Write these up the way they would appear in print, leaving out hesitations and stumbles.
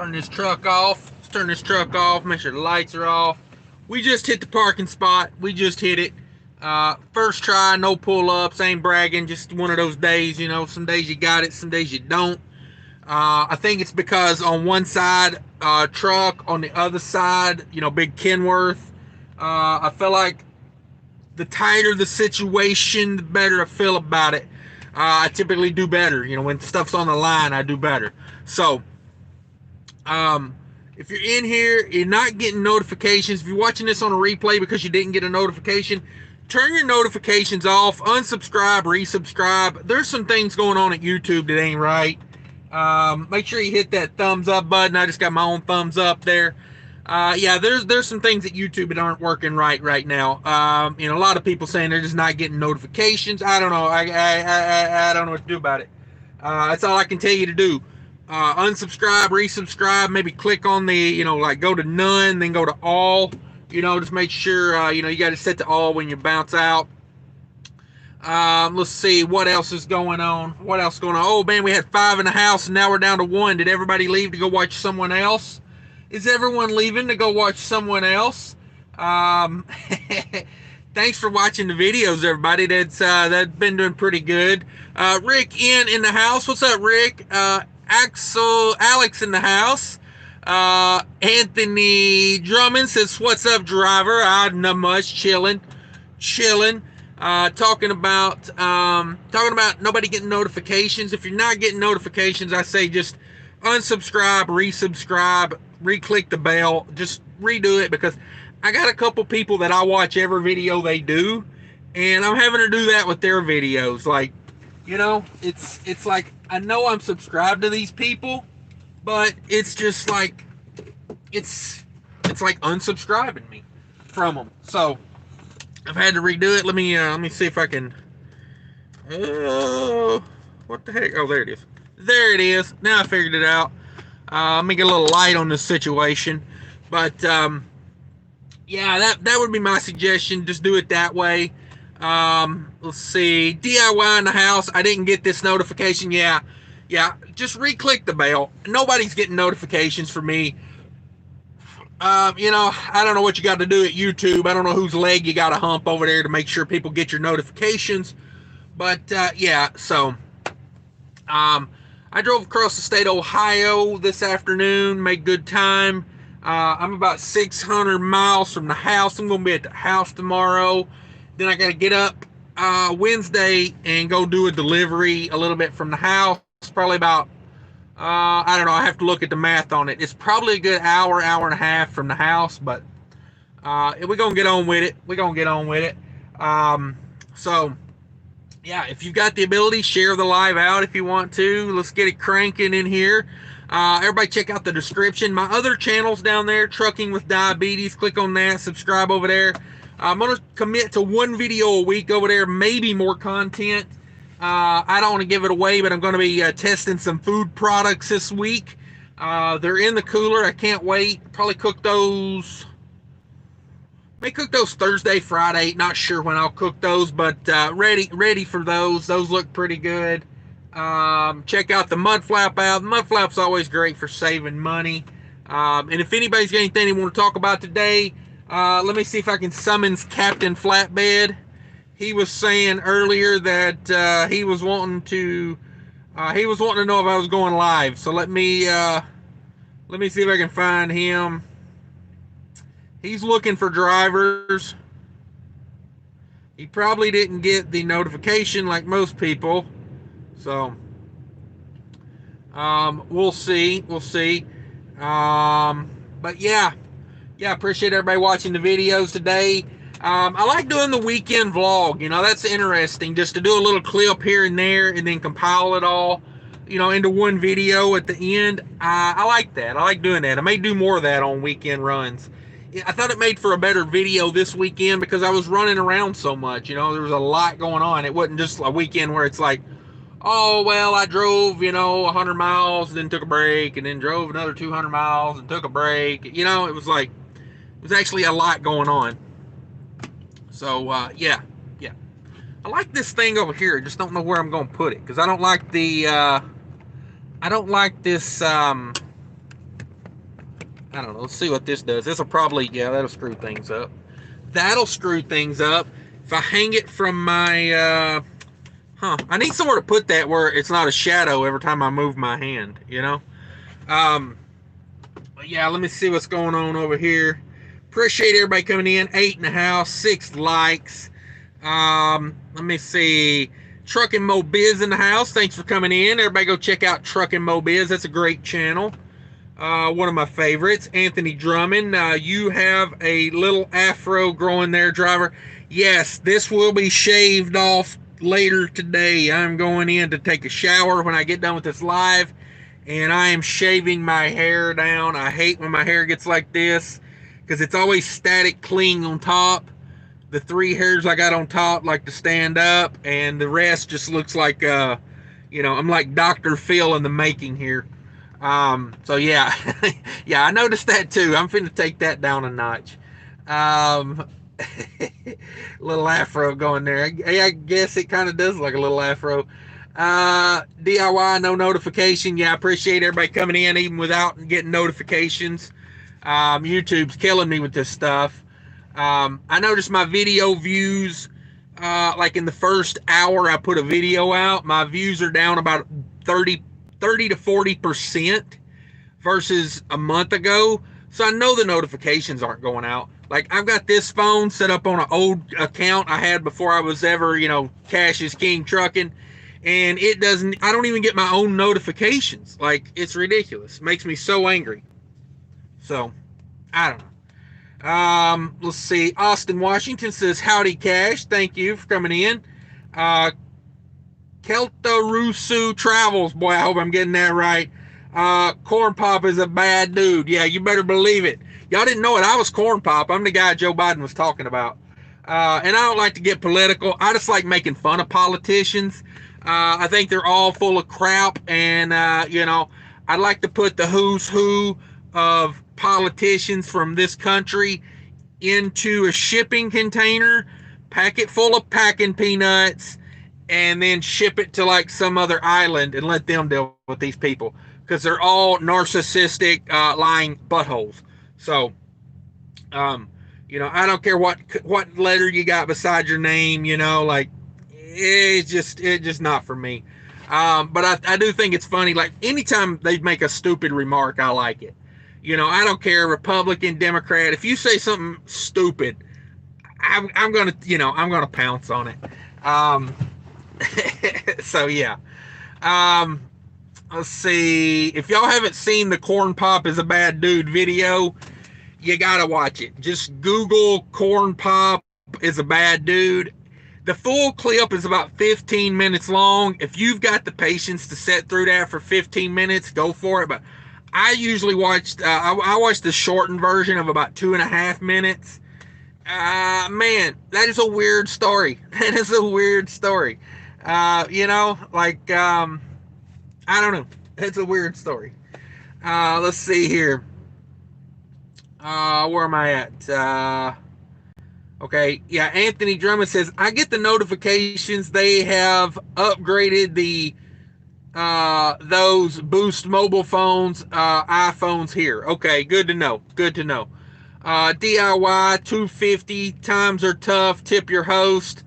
Turn this truck off. Let's turn this truck off. Make sure the lights are off. We just hit the parking spot. We just hit it. First try, no pull-ups. Ain't bragging. Just one of those days. You know, some days you got it, some days you don't. I think it's because on one side, truck, on the other side, you know, big Kenworth. I feel like the tighter the situation, the better I feel about it. I typically do better. You know, when stuff's on the line, I do better. So, if you're in here, you're not getting notifications. If you're watching this on a replay because you didn't get a notification, turn your notifications off, unsubscribe, resubscribe. There's some things going on at YouTube that ain't right. Make sure you hit that thumbs up button. I just got my own thumbs up there. Yeah, there's some things at YouTube that aren't working right now. You know, a lot of people saying they're just not getting notifications. I don't know. I don't know what to do about it. That's all I can tell you to do. Unsubscribe, resubscribe, maybe click on the, you know, like go to none, then go to all. You know, just make sure, you know, you got to set to all when you bounce out. Let's see what else is going on. What else is going on? Oh man, we had 5 in the house and now we're down to 1. Did everybody leave to go watch someone else? Is everyone leaving to go watch someone else? Thanks for watching the videos, everybody. That's been doing pretty good. Rick in the house. What's up, Rick? Alex in the house. Anthony Drummond says, "What's up, driver?" Not much, chilling. Talking about nobody getting notifications. If you're not getting notifications, I say just unsubscribe, resubscribe, re-click the bell, just redo it, because I got a couple people that I watch every video they do, and I'm having to do that with their videos. Like, you know, it's like I know I'm subscribed to these people, but it's just like it's like unsubscribing me from them. So I've had to redo it. Let me see if I can. What the heck? Oh, there it is. There it is. Now I figured it out. Let me get a little light on this situation. But yeah, that would be my suggestion. Just do it that way. Let's see. DIY in the house. I didn't get this notification. Yeah. Just re-click the bell. Nobody's getting notifications for me. You know, I don't know what you got to do at YouTube. I don't know whose leg you got to hump over there to make sure people get your notifications. But yeah, so I drove across the state of Ohio this afternoon, made good time. I'm about 600 miles from the house. I'm going to be at the house tomorrow. Then I got to get up Wednesday and go do a delivery a little bit from the house. Probably about, I don't know, I have to look at the math on it. It's probably a good hour and a half from the house, but we're going to get on with it. So, yeah, if you've got the ability, share the live out if you want to. Let's get it cranking in here. Everybody check out the description. My other channels down there, Trucking with Diabetes. Click on that. Subscribe over there. I'm going to commit to 1 video a week over there, maybe more content. I don't want to give it away, but I'm going to be testing some food products this week. They're in the cooler. I can't wait. Probably cook those. May cook those Thursday, Friday. Not sure when I'll cook those, but ready for those. Those look pretty good. Check out the MUDFLAP out. MUDFLAP's always great for saving money. And if anybody's got anything they want to talk about today, let me see if I can summons Captain Flatbed. He was saying earlier that he was wanting to know if I was going live. So let me see if I can find him. He's looking for drivers. He probably didn't get the notification like most people. So we'll see. But yeah, appreciate everybody watching the videos today. I like doing the weekend vlog. You know, that's interesting, just to do a little clip here and there and then compile it all, you know, into one video at the end. I like that. I like doing that. I may do more of that on weekend runs. I thought it made for a better video this weekend because I was running around so much. You know, there was a lot going on. It wasn't just a weekend where it's like, oh, well, I drove, you know, 100 miles and then took a break and then drove another 200 miles and took a break. You know, it was like, it was actually a lot going on. So, yeah. I like this thing over here. I just don't know where I'm going to put it because I don't like the, I don't like this, I don't know. Let's see what this does. This will probably, yeah, that'll screw things up. That'll screw things up. If I hang it from my, I need somewhere to put that where it's not a shadow every time I move my hand, you know? Um, yeah, let me see what's going on over here. Appreciate everybody coming in. 8 in the house, 6 likes. Let me see. Trucking Mo Biz in the house. Thanks for coming in. Everybody go check out Trucking Mo Biz. That's a great channel. One of my favorites. Anthony Drummond. You have a little afro growing there, driver. Yes, this will be shaved off later today. I'm going in to take a shower when I get done with this live, and I am shaving my hair down. I hate when my hair gets like this because it's always static clean on top. The 3 hairs I got on top like to stand up, and the rest just looks like, I'm like Dr. Phil in the making here. So yeah, yeah, I noticed that too. I'm finna take that down a notch. Little afro going there. I guess it kind of does like a little afro. DIY, no notification. Yeah, I appreciate everybody coming in even without getting notifications. YouTube's killing me with this stuff. I noticed my video views, like in the first hour I put a video out, my views are down about 30 to 40% versus a month ago. So I know the notifications aren't going out. Like, I've got this phone set up on an old account I had before I was ever, Cash is King Trucking, and I don't even get my own notifications. Like, it's ridiculous. It makes me so angry. So, I don't know. Let's see. Austin, Washington says, howdy, Cash. Thank you for coming in. Keltarusu Travels. Boy, I hope I'm getting that right. Corn Pop is a bad dude. Yeah, you better believe it. Y'all didn't know it. I was Corn Pop. I'm the guy Joe Biden was talking about. And I don't like to get political. I just like making fun of politicians. I think they're all full of crap. And, I'd like to put the who's who of politicians from this country into a shipping container, pack it full of packing peanuts, and then ship it to like some other island and let them deal with these people, because they're all narcissistic, lying buttholes. So, I don't care what letter you got beside your name, like it's just not for me. But I do think it's funny. Like, anytime they make a stupid remark, I like it. I don't care, Republican, Democrat. If you say something stupid, I'm gonna pounce on it. So yeah. Let's see. If y'all haven't seen the Corn Pop is a bad dude video, you gotta watch it. Just Google Corn Pop is a bad dude. The full clip is about 15 minutes long. If you've got the patience to sit through that for 15 minutes, go for it. But I usually watched, I watched the shortened version of about 2.5 minutes. Man, that is a weird story. That is a weird story. I don't know. It's a weird story. Let's see here. Where am I at? Okay. Yeah. Anthony Drummond says, I get the notifications they have upgraded those Boost mobile phones, iPhones here. Okay. Good to know. Good to know. DIY 250 times are tough. Tip your host.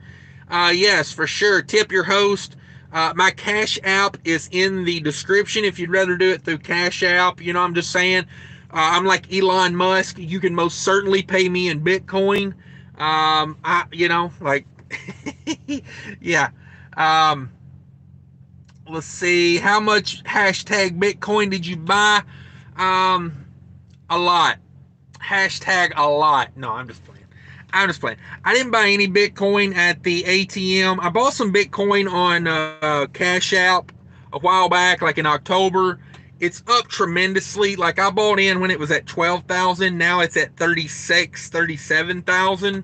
Yes, for sure. Tip your host. My Cash App is in the description if you'd rather do it through Cash App. I'm just saying, I'm like Elon Musk. You can most certainly pay me in Bitcoin. Yeah. Let's see. How much hashtag Bitcoin did you buy? A lot. Hashtag a lot. No, I'm just playing. I didn't buy any Bitcoin at the ATM. I bought some Bitcoin on Cash App a while back, like in October. It's up tremendously. Like, I bought in when it was at 12,000. Now it's at 37,000.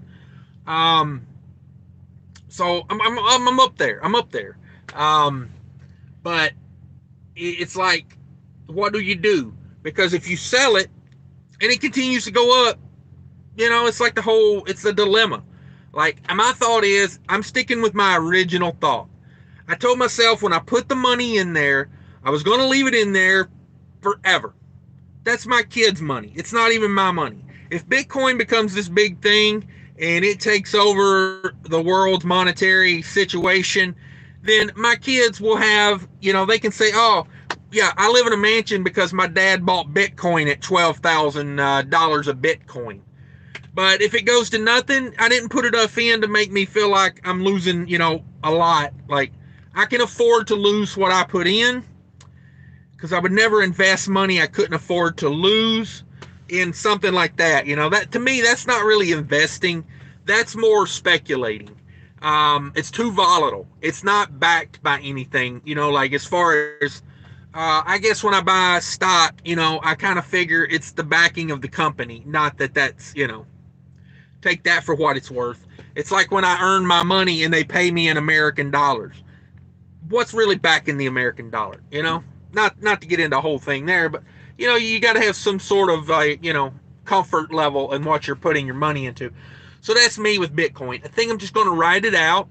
So I'm up there. I'm up there. But it's like, what do you do? Because if you sell it and it continues to go up, it's like it's a dilemma. Like, my thought is, I'm sticking with my original thought. I told myself when I put the money in there, I was going to leave it in there forever. that's my kids' money. It's not even my money. If Bitcoin becomes this big thing and it takes over the world's monetary situation, then my kids will have, they can say, oh, yeah, I live in a mansion because my dad bought Bitcoin at $12,000 a Bitcoin. But if it goes to nothing, I didn't put enough in to make me feel like I'm losing, a lot. Like, I can afford to lose what I put in, because I would never invest money I couldn't afford to lose in something like that. That, to me, that's not really investing. That's more speculating. It's too volatile. It's not backed by anything, like as far as, I guess when I buy stock, I kind of figure it's the backing of the company, not that's, take that for what it's worth. It's like when I earn my money and they pay me in American dollars. What's really backing the American dollar, Not to get into the whole thing there, but, you got to have some sort of, comfort level in what you're putting your money into. So that's me with Bitcoin. I think I'm just going to ride it out,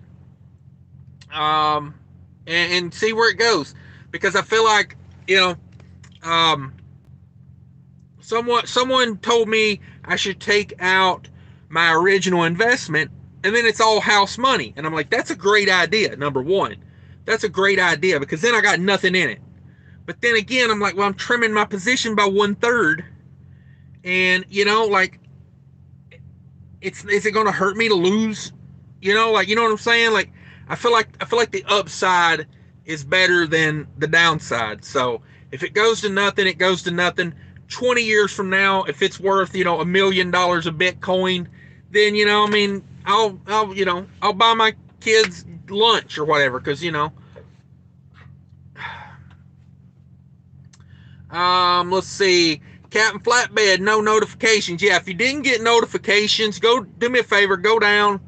and see where it goes, because I feel like, someone told me I should take out my original investment, and then it's all house money. And I'm like, that's a great idea. Number one, that's a great idea, because then I got nothing in it. But then again, I'm like, well, I'm trimming my position by 1/3, and like, is it going to hurt me to lose? You know what I'm saying? Like, I feel like the upside is better than the downside. So if it goes to nothing, it goes to nothing. 20 years from now, if it's worth, $1 million of Bitcoin, then, I'll buy my kids lunch or whatever. Cause let's see. Captain Flatbed, no notifications. Yeah, if you didn't get notifications, go do me a favor, go down,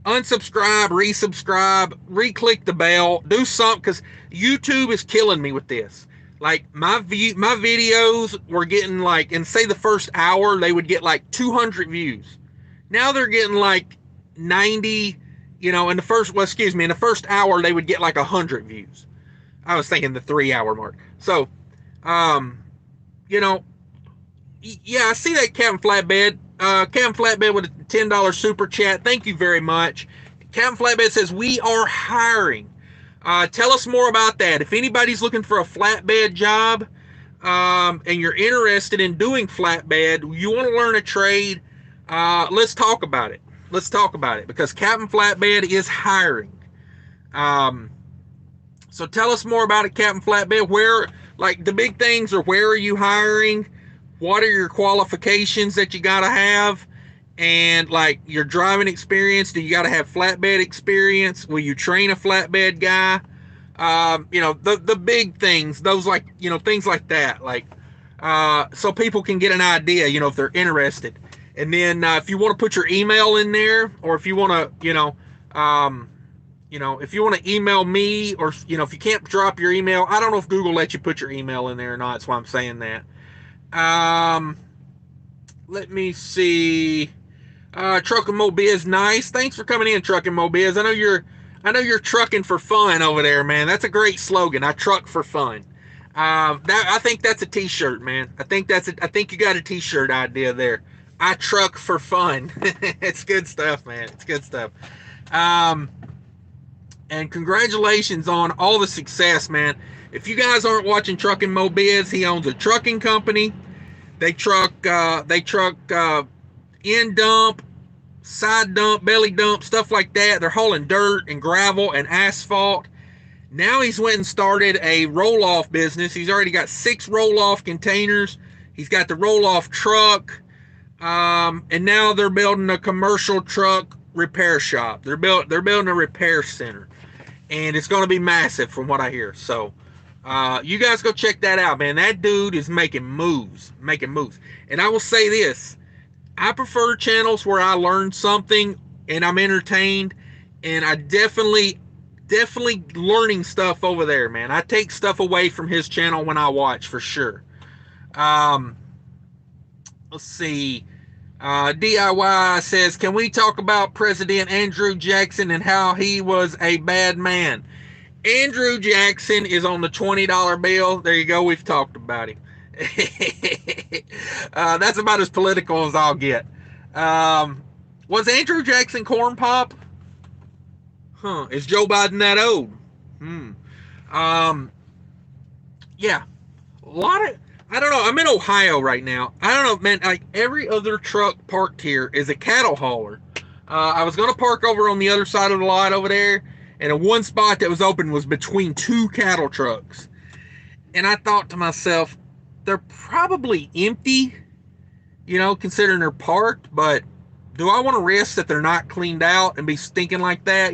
unsubscribe, resubscribe, re-click the bell, do something, because YouTube is killing me with this. Like, my videos were getting like, in say the first hour, they would get like 200 views. Now they're getting like 90, in the first hour, they would get like 100 views. I was thinking the 3-hour mark. So, yeah, I see that, Captain Flatbed. Captain Flatbed with a $10 super chat. Thank you very much. Captain Flatbed says, we are hiring. Tell us more about that. If anybody's looking for a flatbed job, and you're interested in doing flatbed, you want to learn a trade, let's talk about it. Let's talk about it, because Captain Flatbed is hiring. So tell us more about it, Captain Flatbed. Where, like, the big things are, where are you hiring? What are your qualifications that you got to have? And, like, your driving experience, do you got to have flatbed experience? Will you train a flatbed guy? The big things, those, like, things like that, like, so people can get an idea, if they're interested. And then, if you want to put your email in there, or if you want to, if you want to email me, or, if you can't drop your email, I don't know if Google lets you put your email in there or not. That's why I'm saying that. Let me see. Trucking Mobiz, nice. Thanks for coming in, Trucking Mobiz. I know you're trucking for fun over there, man. That's a great slogan. I truck for fun. I think that's a t-shirt, man. I think you got a t-shirt idea there. I truck for fun. It's good stuff, man. It's good stuff. And congratulations on all the success, man. If you guys aren't watching Trucking Mobiz, he owns a trucking company. They truck end dump, side dump, belly dump, stuff like that. They're hauling dirt and gravel and asphalt. Now he's went and started a roll-off business. He's already got 6 roll-off containers. He's got the roll-off truck. And now they're building a commercial truck repair shop. They're building a repair center. And it's going to be massive from what I hear. So, you guys go check that out, man. That dude is making moves. And I will say this. I prefer channels where I learn something and I'm entertained, and I definitely learning stuff over there, man. I take stuff away from his channel when I watch, for sure. Let's see. DIY says, can we talk about President Andrew Jackson and how he was a bad man? Andrew Jackson is on the $20 bill. There you go. We've talked about him. That's about as political as I'll get. Was Andrew Jackson corn pop? Huh? Is Joe Biden that old? Hmm. Um. Yeah. A lot of. I don't know. I'm in Ohio right now. I don't know, man. Like every other truck parked here is a cattle hauler. I was gonna park over on the other side of the lot over there, and a one spot that was open was between two cattle trucks. And I thought to myself, they're probably empty, considering they're parked, but do I want to risk that they're not cleaned out and be stinking like that?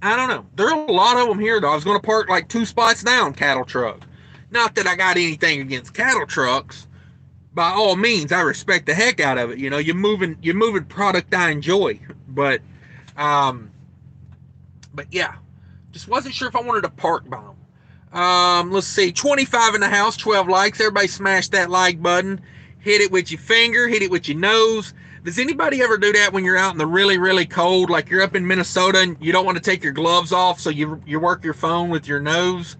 I don't know. There are a lot of them here, though. I was going to park like two spots down cattle truck. Not that I got anything against cattle trucks. By all means, I respect the heck out of it. You're moving product I enjoy. Um, but yeah, just wasn't sure if I wanted to park by them. Let's see, 25 in the house, 12 likes. Everybody smash that like button. Hit it with your finger, hit it with your nose. Does anybody ever do that when you're out in the really, really cold, like you're up in Minnesota and you don't want to take your gloves off, so you work your phone with your nose?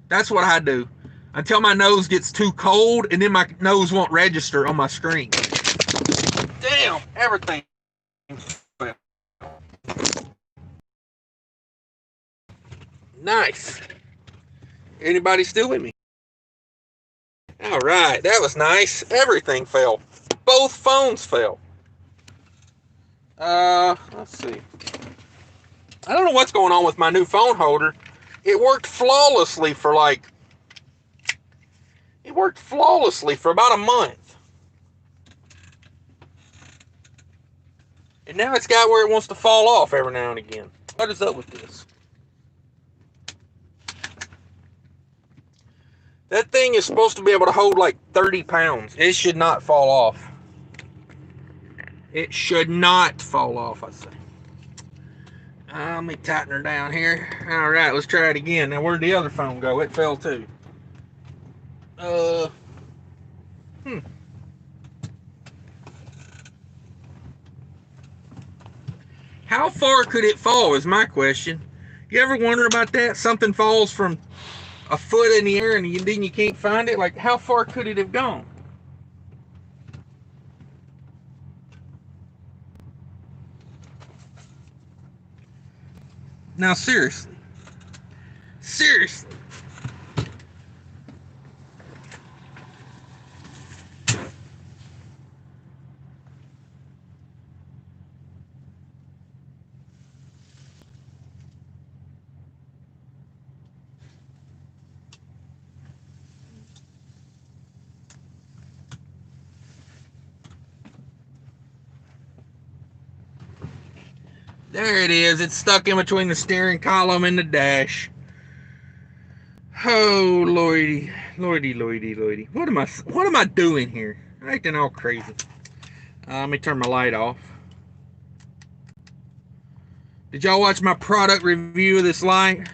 That's what I do. Until my nose gets too cold, and then my nose won't register on my screen. Damn, everything. Nice. Anybody still with me? All right, that was nice. Everything fell. Both phones fell. Let's see. I don't know what's going on with my new phone holder. It worked flawlessly for about a month. And now it's got where it wants to fall off every now and again. What is up with this? That thing is supposed to be able to hold like 30 pounds. It should not fall off. It should not fall off, I say. Let me tighten her down here. All right, let's try it again. Now, where'd the other phone go? It fell too. How far could it fall is my question. You ever wonder about that? Something falls from a foot in the air and then you can't find it? Like, how far could it have gone? Now, seriously. Seriously. There it is. It's stuck in between the steering column and the dash. Oh, lordy. Lordy. What am I doing here? I'm acting all crazy. Let me turn my light off. Did y'all watch my product review of this light?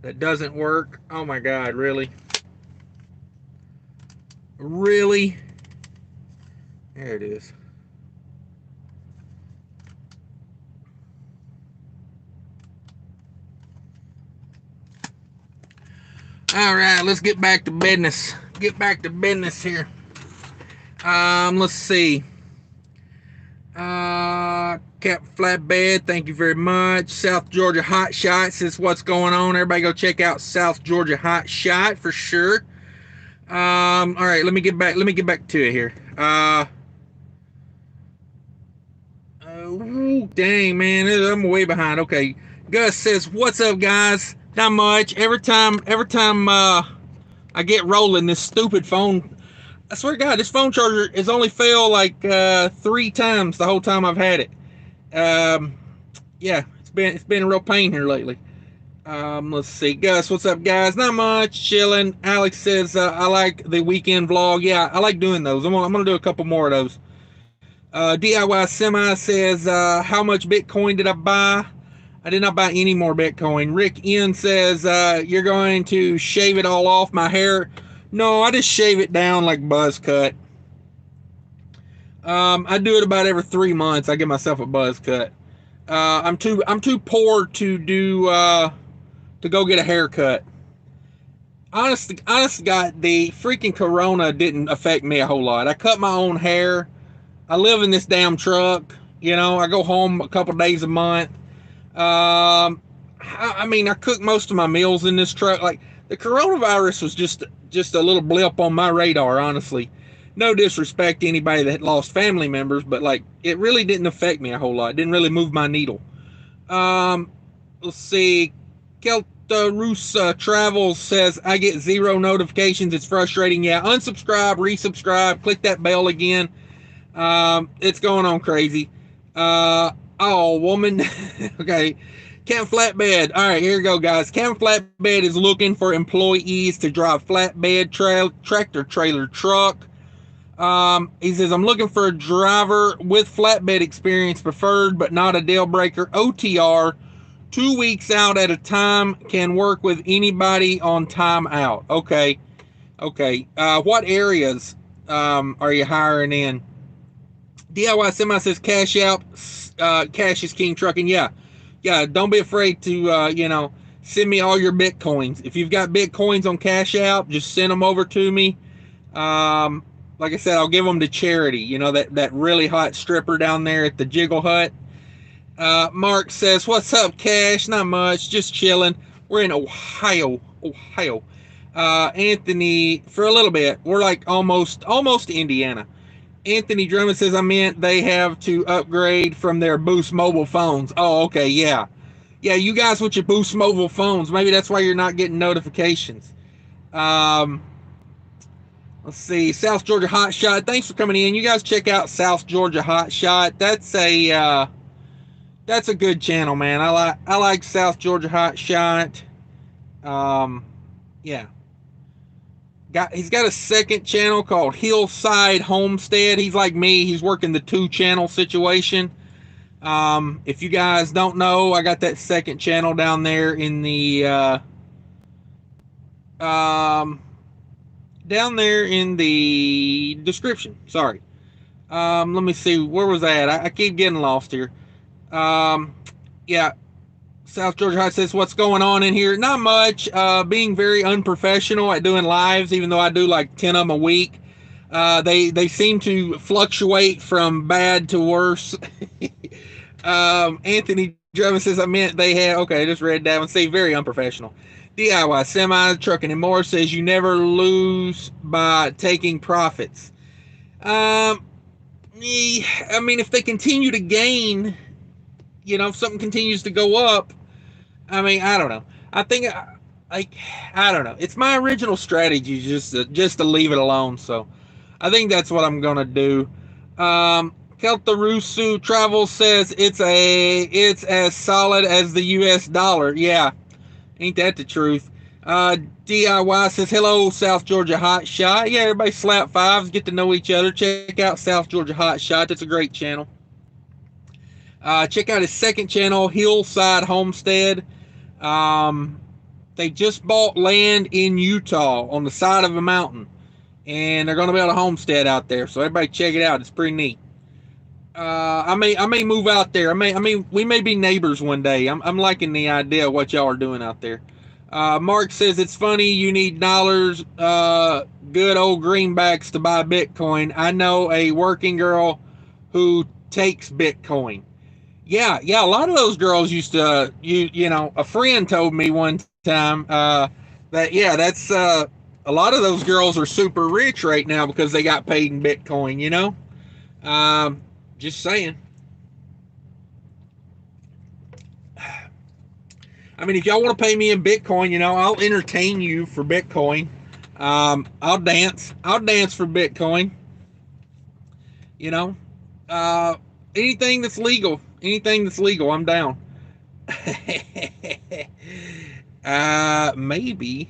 That doesn't work. Oh my God, really? Really? There it is. All right, let's get back to business. Get back to business here. Let's see. Cap Flatbed, thank you very much. South Georgia Hot Shot says what's going on. Everybody go check out South Georgia Hot Shot for sure. All right, let me get back to it here. Oh, dang, man, I'm way behind. Okay, Gus says, "What's up, guys? Not much. Every time I get rolling, this stupid phone. I swear to God, this phone charger has only failed like 3 times the whole time I've had it. Yeah, it's been a real pain here lately. Let's see, Gus, what's up, guys? Not much, chilling. Alex says, I like the weekend vlog. Yeah, I like doing those. I'm gonna do a couple more of those. DIY Semi says, how much Bitcoin did I buy? I did not buy any more Bitcoin. Rick N says, you're going to shave it all off my hair. No, I just shave it down like buzz cut. I do it about every 3 months. I give myself a buzz cut. I'm too poor to do to go get a haircut. Honest to God, the freaking corona didn't affect me a whole lot. I cut my own hair. I live in this damn truck. You know, I go home a couple days a month. I mean, I cook most of my meals in this truck. Like, the coronavirus was just a little blip on my radar, honestly. No disrespect to anybody that lost family members, but like, it really didn't affect me a whole lot. It didn't really move my needle. Um, let's see. Keltarus Travels says, I get 0 notifications. It's frustrating. Yeah, unsubscribe, resubscribe, click that bell again. It's going on crazy. Oh, woman. Okay. Cam Flatbed. All right, here we go, guys. Cam Flatbed is looking for employees to drive flatbed, tractor, trailer, truck. He says, I'm looking for a driver with flatbed experience preferred, but not a deal breaker. OTR, 2 weeks out at a time, can work with anybody on time out. Okay. Okay. What areas are you hiring in? DIY Semi says cash out, cash is king trucking. Yeah. Yeah. Don't be afraid to, send me all your Bitcoins. If you've got Bitcoins on cash out, just send them over to me. Like I said, I'll give them to charity. You know, that really hot stripper down there at the Jiggle Hut. Mark says, what's up, Cash? Not much, just chilling. We're in Ohio. Anthony, for a little bit, we're like almost Indiana. Anthony Drummond says, I meant they have to upgrade from their Boost mobile phones. Oh, okay, yeah. Yeah, you guys with your Boost mobile phones, maybe that's why you're not getting notifications. Let's see, South Georgia Hot Shot. Thanks for coming in. You guys check out South Georgia Hot Shot. That's a good channel, man. I like South Georgia Hot Shot. Yeah. He's got a second channel called Hillside Homestead. He's like me. He's working the 2-channel situation. If you guys don't know, I got that second channel down there in the description. Sorry. Let me see. Where was that? I keep getting lost here. Yeah. South Georgia High says, what's going on in here? Not much. Being very unprofessional at doing lives, even though I do like 10 of them a week. They seem to fluctuate from bad to worse. Anthony Drummond says, I meant they had, okay, I just read that one. Say very unprofessional. DIY Semi Trucking and More says, you never lose by taking profits. I mean, if they continue to gain, if something continues to go up, I mean, I don't know. I think, I don't know. It's my original strategy just to leave it alone. So I think that's what I'm gonna do. Keltarusu Travel says it's as solid as the U.S. dollar. Yeah, ain't that the truth? DIY says, hello, South Georgia Hot Shot. Yeah, everybody slap fives, get to know each other. Check out South Georgia Hot Shot. That's a great channel. Check out his second channel, Hillside Homestead. They just bought land in Utah on the side of a mountain, and they're going to build a homestead out there. So everybody check it out. It's pretty neat. I may move out there. We may be neighbors one day. I'm liking the idea of what y'all are doing out there. Mark says, it's funny you need dollars, good old greenbacks to buy Bitcoin. I know a working girl who takes Bitcoin. Yeah, a lot of those girls used to, a friend told me one time that's a lot of those girls are super rich right now because they got paid in Bitcoin, just saying. I mean, if y'all want to pay me in Bitcoin, I'll entertain you for Bitcoin. I'll dance for Bitcoin. Anything that's legal, I'm down. Maybe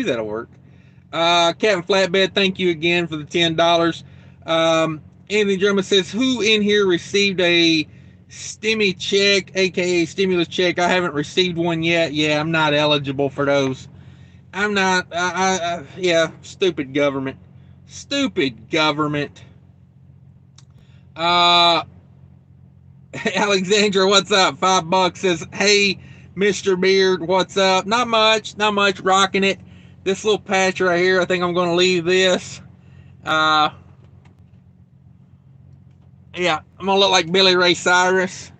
that'll work. Captain Flatbed, thank you again for the $10. Anthony Drummond says, who in here received a stimmy check, aka stimulus check? I haven't received one yet. Yeah, I'm not eligible for those. I'm not. Yeah, stupid government. Alexandra, what's up? $5 says, hey, Mr. Beard, what's up? Not much, not much. Rocking it. This little patch right here, I think I'm going to leave this. Uh, yeah, I'm going to look like Billy Ray Cyrus.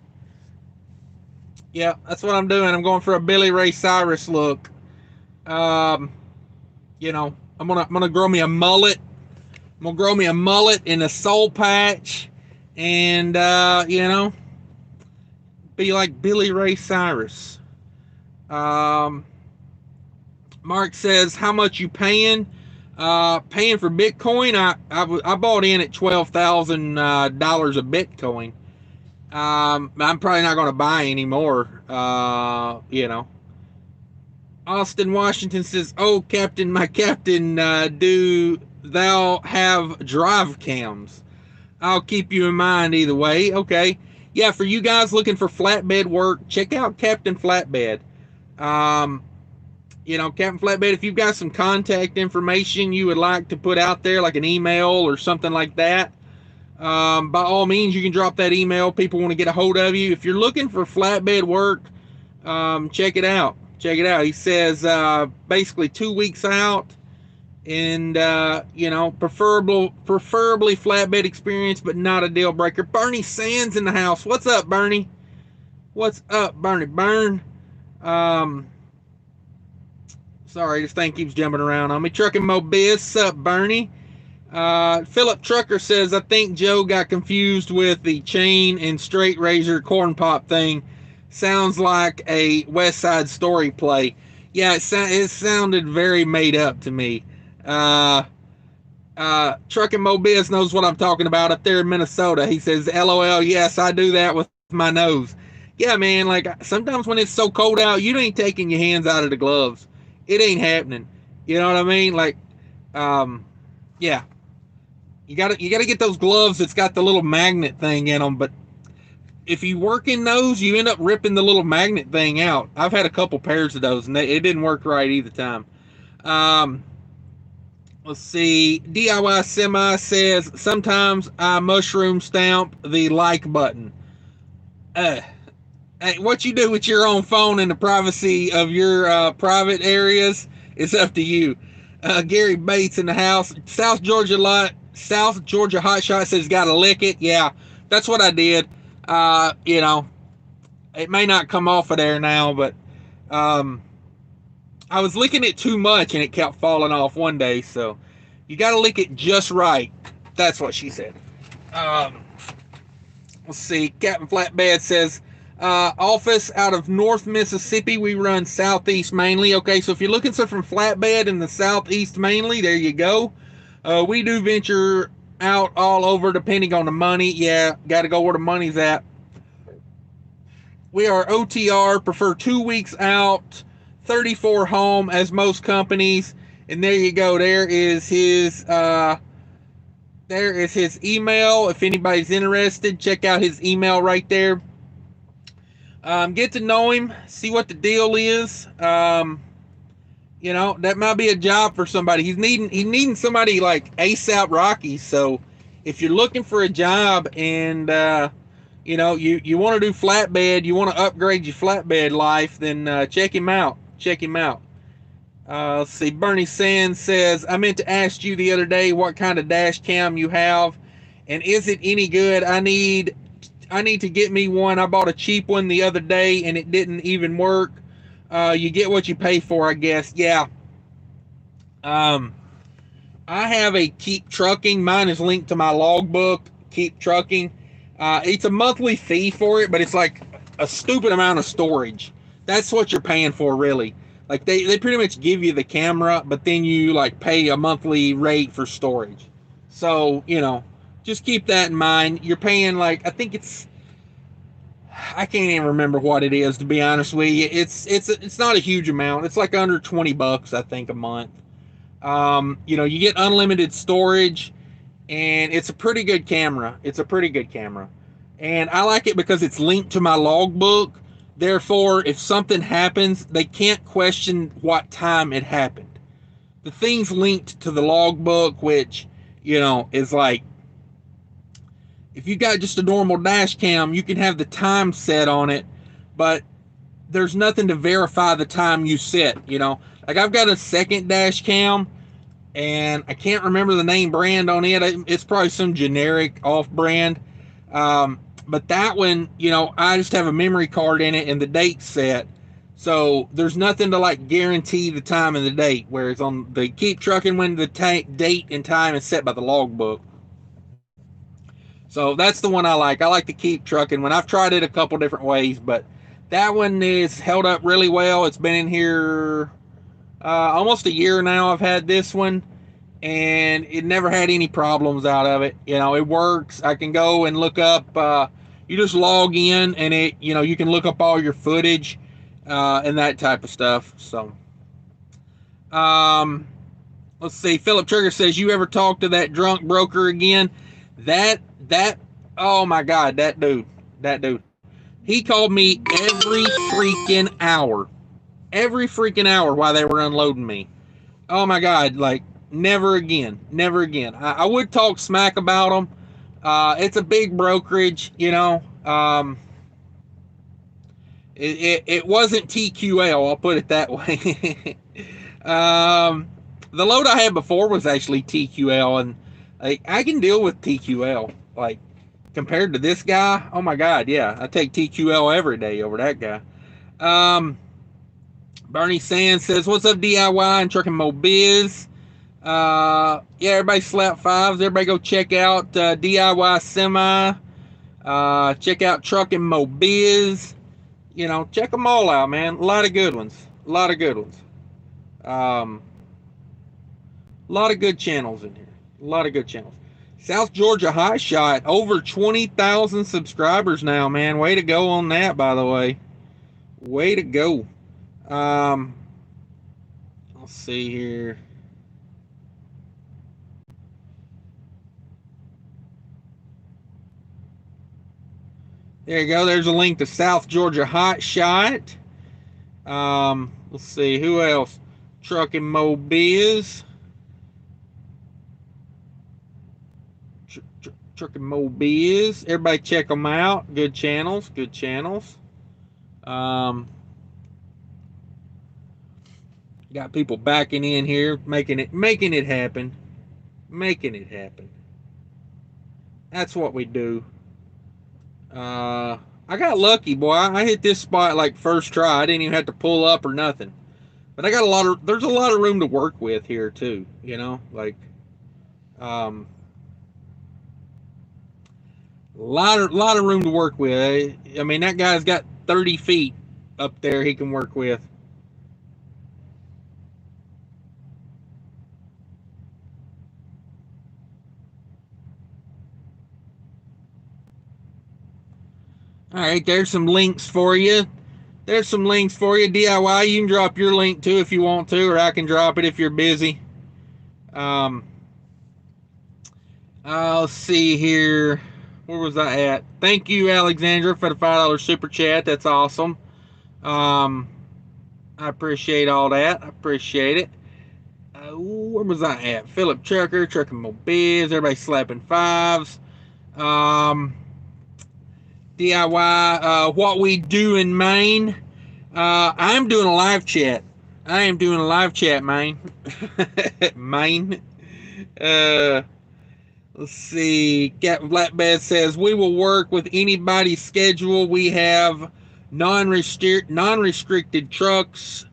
Yeah, that's what I'm doing. I'm going for a Billy Ray Cyrus look. Um, you know, I'm gonna grow me a mullet. I'm gonna grow me a mullet and a soul patch, and you know, be like Billy Ray Cyrus. Um, Mark says, how much you paying? Paying for Bitcoin? I bought in at $12,000 a Bitcoin. I'm probably not going to buy anymore. You know. Austin Washington says, oh, Captain, my Captain, do thou have drive cams? I'll keep you in mind either way. Okay. Yeah, for you guys looking for flatbed work, check out Captain Flatbed. Um, you know, Captain Flatbed, if you've got some contact information you would like to put out there, like an email or something like that, by all means, you can drop that email. People want to get a hold of you. If you're looking for flatbed work, check it out. Check it out. He says basically 2 weeks out, and you know, preferably flatbed experience, but not a deal breaker. Bernie Sands in the house. What's up, Bernie? What's up, Bernie Burn? Sorry, this thing keeps jumping around on me. Trucking Mo Biz. What's up, Bernie? Philip Trucker says, I think Joe got confused with the chain and straight razor corn pop thing. Sounds like a West Side Story play. Yeah, it sounded very made up to me. Trucking Mo Biz knows what I'm talking about up there in Minnesota. He says, LOL, yes, I do that with my nose. Yeah, man, like sometimes when it's so cold out, you ain't taking your hands out of the gloves. It ain't happening. You know what I mean? Like, yeah. You gotta get those gloves that's got the little magnet thing in them, but if you work in those, you end up ripping the little magnet thing out. I've had a couple pairs of those, and it didn't work right either time. Let's see. DIY Semi says, sometimes I mushroom stamp the like button. Hey, what you do with your own phone in the privacy of your private areas is up to you. Gary Bates in the house. South Georgia Hotshot says, gotta lick it. Yeah, that's what I did. You know, it may not come off of there now, but I was licking it too much and it kept falling off one day. So you got to lick it just right. That's what she said. Let's see. Captain Flatbed says, office out of North Mississippi. We run Southeast mainly. Okay, so if you're looking for from Flatbed in the Southeast mainly, there you go. We do venture out all over depending on the money. Yeah, got to go where the money's at. We are OTR, prefer 2 weeks out, 34 home as most companies. And there you go. There is his email. If anybody's interested, check out his email right there. Get to know him, see what the deal is. You know, that might be a job for somebody. He's needing somebody like ASAP Rocky. So if you're looking for a job and you know, you want to do flatbed, you want to upgrade your flatbed life, then check him out. Check him out. Let's see. Bernie Sands says, I meant to ask you the other day what kind of dash cam you have, and is it any good? I need to get me one. I bought a cheap one the other day, and it didn't even work. You get what you pay for, I guess. Yeah. I have a Keep Trucking. Mine is linked to my logbook, Keep Trucking. It's a monthly fee for it, but it's like a stupid amount of storage. That's what you're paying for, really. Like they pretty much give you the camera, but then you like pay a monthly rate for storage. So, you know, just keep that in mind. You're paying like, I can't even remember what it is, to be honest with you. It's not a huge amount. It's like under $20, I think, a month. You know, you get unlimited storage, and it's a pretty good camera. And I like it because it's linked to my logbook. Therefore, if something happens, they can't question what time it happened. The thing's linked to the logbook, which, you know, is like, If you got just a normal dash cam, you can have the time set on it, but there's nothing to verify the time you set, you know. Like I've got a second dash cam, and I can't remember the name brand on it. It's probably some generic off brand. But that one, you know, I just have a memory card in it and the date's set. So there's nothing to like guarantee the time and the date. Whereas on the Keep Trucking one, the date and time is set by the logbook. So that's the one I like. I like the Keep Trucking one. I've tried it a couple different ways, but that one is held up really well. It's been in here almost a year now. I've had this one, and it never had any problems out of it. You know, it works. I can go and look up. You just log in, and it, you know, you can look up all your footage and that type of stuff. So, let's see. Philip Trigger says, "You ever talk to that drunk broker again?" That oh my God, that dude. He called me every freaking hour while they were unloading me. Oh my God, like never again. I would talk smack about them. It's a big brokerage, you know. It wasn't TQL, I'll put it that way. The load I had before was actually TQL, and like I can deal with TQL. Like compared to this guy, oh my God, yeah, I take TQL every day over that guy. Bernie Sands says, "What's up, DIY and Trucking Mo Biz?" Yeah, everybody slap fives. Everybody go check out DIY Semi. Check out Trucking Mo Biz. You know, check them all out, man. A lot of good ones. A lot of good channels in here. South Georgia High Shot, over 20,000 subscribers now, man. Way to go on that, by the way. Way to go. Let's see here. There you go. There's a link to South Georgia Hot Shot. Let's see. Who else? Trucking Mo Biz. Trucking Mo Biz. Everybody check them out. Good channels. Got people backing in here, making it happen. That's what we do. I got lucky, boy. I hit this spot like first try. I didn't even have to pull up or nothing. But I got there's a lot of room to work with here too, you know, like a lot of room to work with. I mean, that guy's got 30 feet up there he can work with. All right, there's some links for you. DIY, you can drop your link too if you want to, or I can drop it if you're busy. I'll see here. Where was I at? Thank you, Alexandra, for the $5 super chat. That's awesome. I appreciate all that. I appreciate it. Where was I at? Philip Trucker, Trucking Mo Biz. Everybody slapping fives. DIY, what we do in Maine. I'm doing a live chat. Maine. Maine. Let's see. Captain Flatbed says, "We will work with anybody's schedule. We have non-restricted trucks.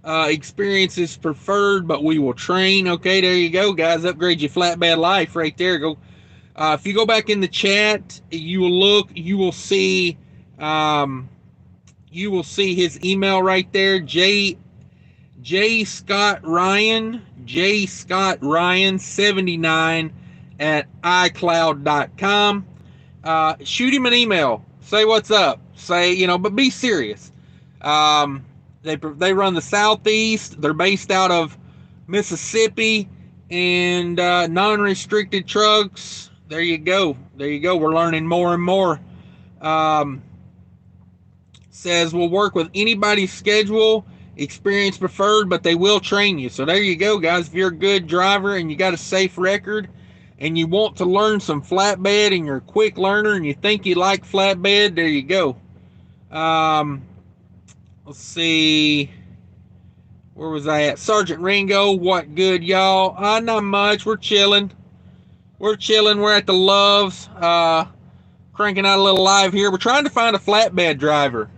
Experiences preferred, but we will train." Okay, there you go, guys. Upgrade your flatbed life right there. Go. If you go back in the chat, you will see his email right there. J Scott Ryan 79 at iCloud.com. Shoot him an email. Say what's up. But be serious. They run the Southeast. They're based out of Mississippi, and non-restricted trucks. There you go. We're learning more and more. Says we'll work with anybody's schedule, experience preferred, but they will train you. So there you go, guys. If you're a good driver and you got a safe record and you want to learn some flatbed and you're a quick learner and you think you like flatbed, there you go. Let's see. Where was I at? Sergeant Ringo, what good, y'all? Not much. We're chilling. We're at the Loves. Cranking out a little live here. We're trying to find a flatbed driver.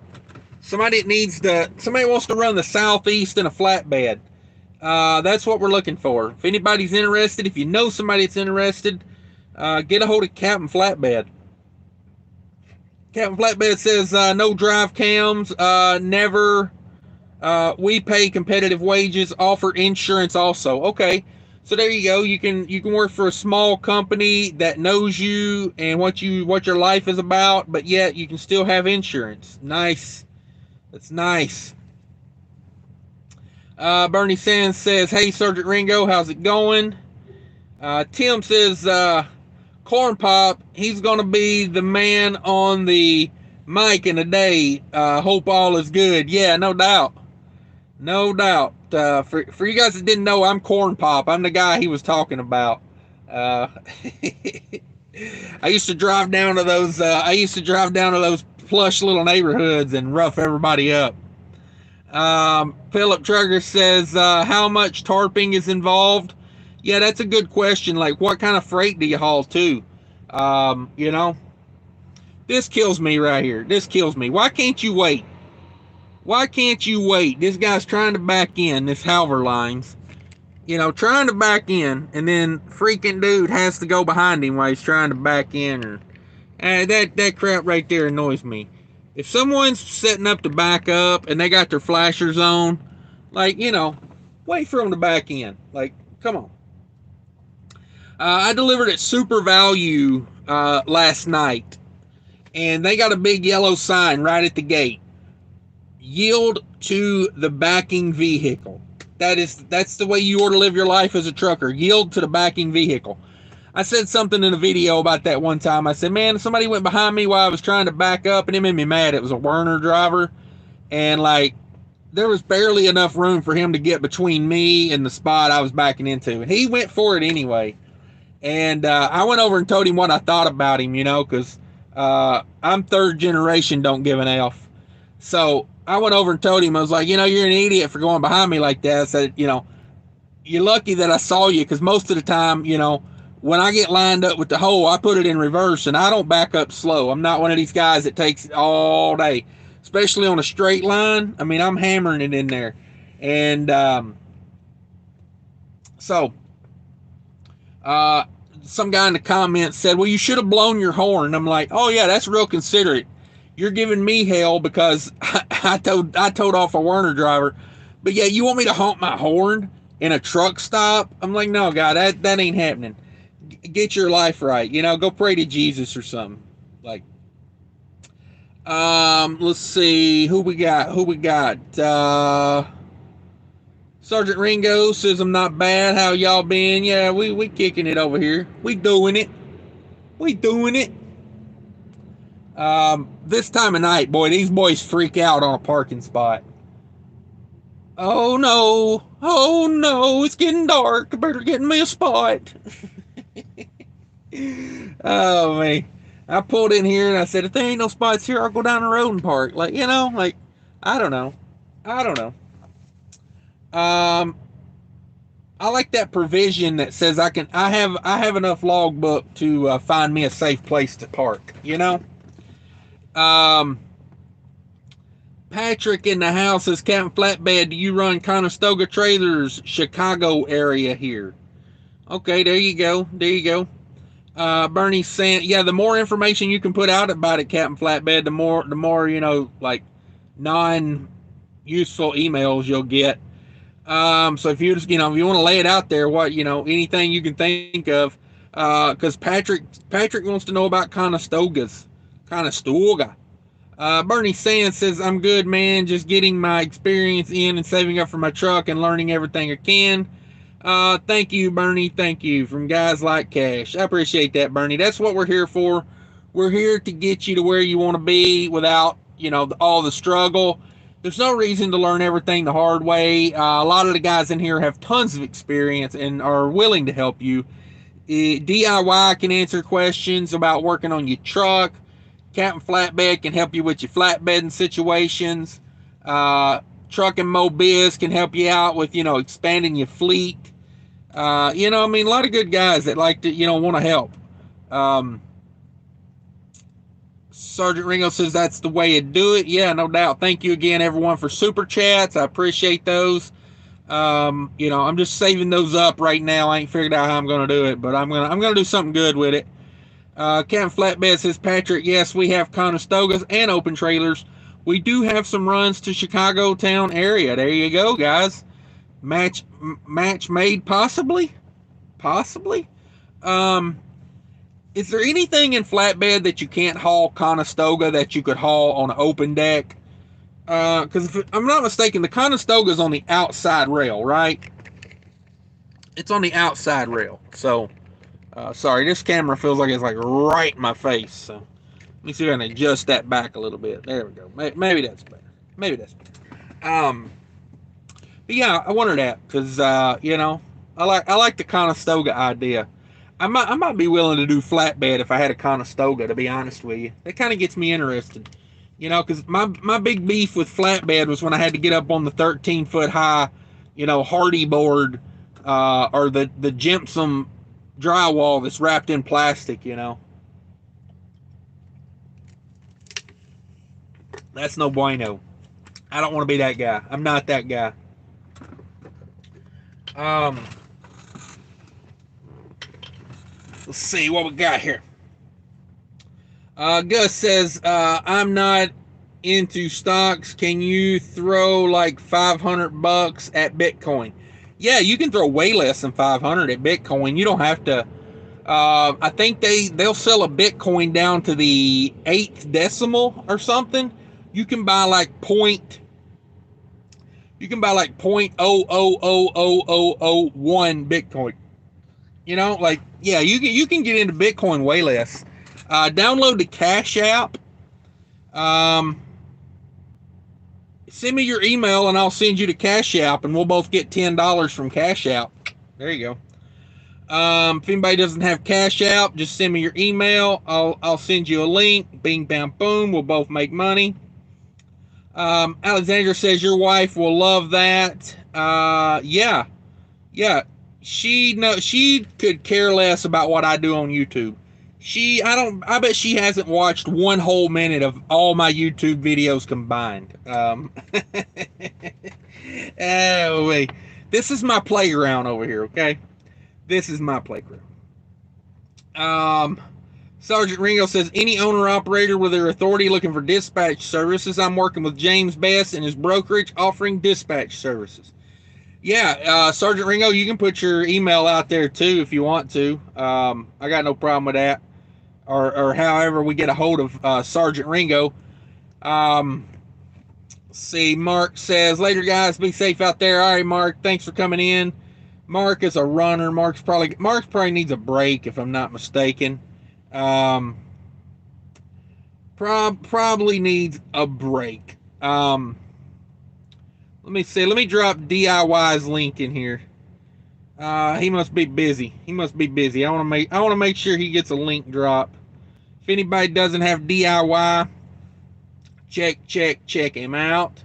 Somebody wants to run the Southeast in a flatbed. That's what we're looking for. If anybody's interested, if you know somebody that's interested, get a hold of Captain Flatbed. Captain Flatbed says no drive cams, never. We pay competitive wages, offer insurance also. Okay, so there you go. You can work for a small company that knows you and what your life is about, but yet you can still have insurance. Nice. That's nice. Bernie Sands says, hey, Sergeant Ringo, how's it going? Tim says, Corn Pop, he's going to be the man on the mic in a day. Hope all is good. Yeah, no doubt. No doubt. For you guys that didn't know, I'm Corn Pop. I'm the guy he was talking about. I used to drive down to those plush little neighborhoods and rough everybody up. Philip Trugger says, how much tarping is involved? Yeah, that's a good question. Like, what kind of freight do you haul too? This kills me right here. This kills me. Why can't you wait? Why can't you wait? This guy's trying to back in, this Halver Lines. Trying to back in, and then freaking dude has to go behind him while he's trying to back in. That crap right there annoys me. If someone's setting up to back up and they got their flashers on, wait for them to back in. Like, come on. I delivered at Super Value last night, and they got a big yellow sign right at the gate. Yield to the backing vehicle. That's the way you ought to live your life as a trucker. Yield to the backing vehicle. I said something in a video about that one time. I said, man, somebody went behind me while I was trying to back up, and it made me mad. It was a Werner driver, and there was barely enough room for him to get between me and the spot I was backing into. And he went for it anyway. And I went over and told him what I thought about him, because I'm third generation, don't give an F. So I went over and told him, I was like, you're an idiot for going behind me like that. I said, you're lucky that I saw you, because most of the time, when I get lined up with the hole, I put it in reverse, and I don't back up slow. I'm not one of these guys that takes all day, especially on a straight line. I mean, I'm hammering it in there. And some guy in the comments said, well, you should have blown your horn. I'm like, oh, yeah, that's real considerate. You're giving me hell because I towed off a Werner driver. But, yeah, you want me to honk my horn in a truck stop? I'm like, no, God, that ain't happening. Get your life right. Go pray to Jesus or something. Let's see. Who we got? Sergeant Ringo says, I'm not bad. How y'all been? Yeah, we kicking it over here. We doing it. This time of night, boy, these boys freak out on a parking spot. Oh no, it's getting dark. I better get me a spot. Oh man, I pulled in here and I said, if there ain't no spots here, I'll go down the road and park. I don't know. I like that provision that says I have enough logbook to find me a safe place to park. Patrick in the house says, Captain Flatbed, do you run Conestoga Trailers, Chicago area here? Okay, there you go. Bernie saying, yeah, the more information you can put out about it, Captain Flatbed, the more non-useful emails you'll get. So if you just, if you want to lay it out there, anything you can think of, because Patrick wants to know about Conestoga. Bernie Sands says, I'm good, man. Just getting my experience in and saving up for my truck and learning everything I can. Thank you, Bernie. Thank you. From Guys Like Cash. I appreciate that, Bernie. That's what we're here for. We're here to get you to where you want to be without, all the struggle. There's no reason to learn everything the hard way. A lot of the guys in here have tons of experience and are willing to help you. DIY can answer questions about working on your truck. Captain Flatbed can help you with your flatbedding situations. Truck and Mobiz can help you out with, expanding your fleet. A lot of good guys that like to, want to help. Sergeant Ringo says that's the way to do it. Yeah, no doubt. Thank you again, everyone, for super chats. I appreciate those. I'm just saving those up right now. I ain't figured out how I'm gonna do it, but I'm gonna do something good with it. Captain Flatbed says, Patrick, yes, we have Conestogas and open trailers. We do have some runs to Chicago town area. There you go, guys. Match made, possibly. Is there anything in flatbed that you can't haul Conestoga that you could haul on an open deck? Because if I'm not mistaken, the Conestoga is on the outside rail, right? It's on the outside rail. So, sorry, this camera feels like it's like right in my face. So, let me see if I can adjust that back a little bit. There we go. Maybe that's better. But yeah, I wonder that because I like the Conestoga idea. I might be willing to do flatbed if I had a Conestoga, to be honest with you. That kind of gets me interested. Because my big beef with flatbed was when I had to get up on the 13-foot high, hardy board, or the gypsum drywall that's wrapped in plastic, That's no bueno. I don't want to be that guy. I'm not that guy. Let's see what we got here. Gus says, I'm not into stocks. Can you throw like $500 at Bitcoin? Yeah, you can throw way less than 500 at Bitcoin. You don't have to. I think they'll sell a Bitcoin down to the 8th decimal or something. You can buy like point. You can buy like 0.000001 Bitcoin. Yeah, you can get into Bitcoin way less. Download the Cash app. Send me your email and I'll send you the Cash app, and we'll both get $10 from Cash app. There you go. If anybody doesn't have Cash app, just send me your email. I'll send you a link. Bing, bam, boom. We'll both make money. Alexandra says your wife will love that. Yeah. She could care less about what I do on YouTube. I bet she hasn't watched one whole minute of all my YouTube videos combined. Wait. This is my playground over here, okay? This is my playground. Sergeant Ringo says, any owner-operator with their authority looking for dispatch services. I'm working with James Best and his brokerage offering dispatch services. Yeah, Sergeant Ringo, you can put your email out there too if you want to. I got no problem with that. Or however we get a hold of Sergeant Ringo. See, Mark says, later guys, be safe out there. All right, Mark, thanks for coming in. Mark is a runner. Mark probably needs a break if I'm not mistaken. Probably needs a break. Let me see. Let me drop DIY's link in here. He must be busy. I want to make sure he gets a link drop. If anybody doesn't have DIY, check him out.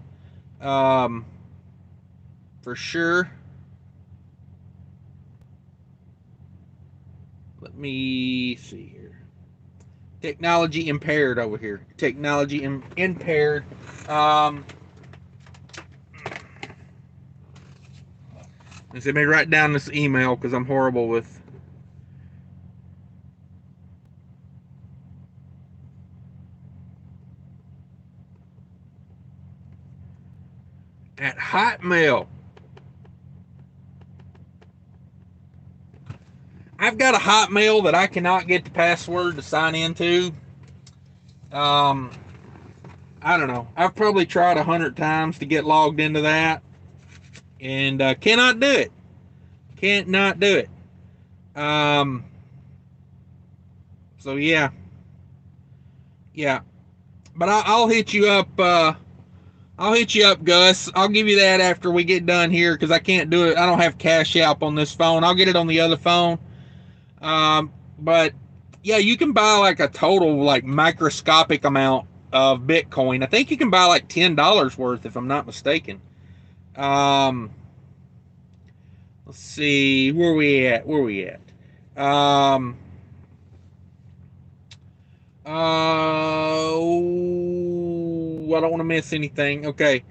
For sure. Let me see here. Technology impaired over here. Technology impaired. Let me write down this email because I'm horrible with. At Hotmail. I've got a Hotmail that I cannot get the password to sign into. I don't know. I've probably tried 100 times to get logged into that. And cannot do it. Cannot do it. So yeah. But I'll hit you up. I'll hit you up, Gus. I'll give you that after we get done here because I can't do it. I don't have Cash App on this phone. I'll get it on the other phone. But yeah, you can buy like a total like microscopic amount of Bitcoin. I think you can buy like $10 worth, if I'm not mistaken. Um, let's see, where we at? Where we at? Um, I don't want to miss anything. Okay.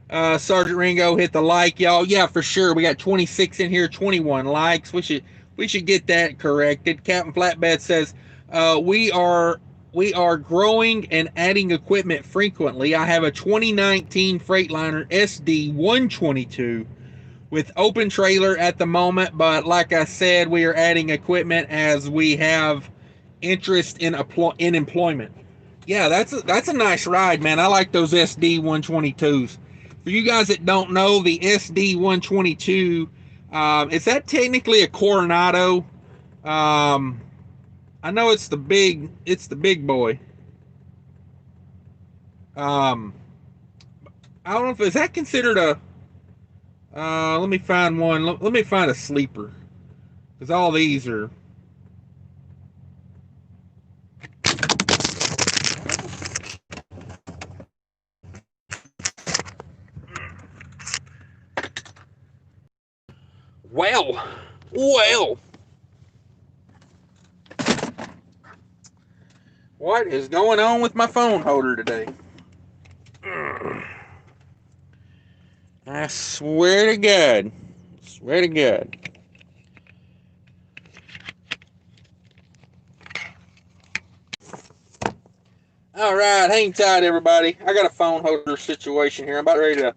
Sergeant Ringo hit the like, y'all. Yeah, for sure. We got 26 in here, 21 likes. We should get that corrected. Captain Flatbed says, we are growing and adding equipment frequently. I have a 2019 Freightliner SD 122 with open trailer at the moment, but like I said, we are adding equipment as we have interest in employment. Yeah, that's a nice ride, man. I like those SD 122s. For you guys that don't know, the SD 122, is that technically a Coronado? Um, I know it's the big boy. Um, I don't know if is that considered a. Let me find one. Let me find a sleeper, because all these are. Well, well. What is going on with my phone holder today? I swear to God. Swear to God. All right, hang tight, everybody. I got a phone holder situation here. I'm about ready to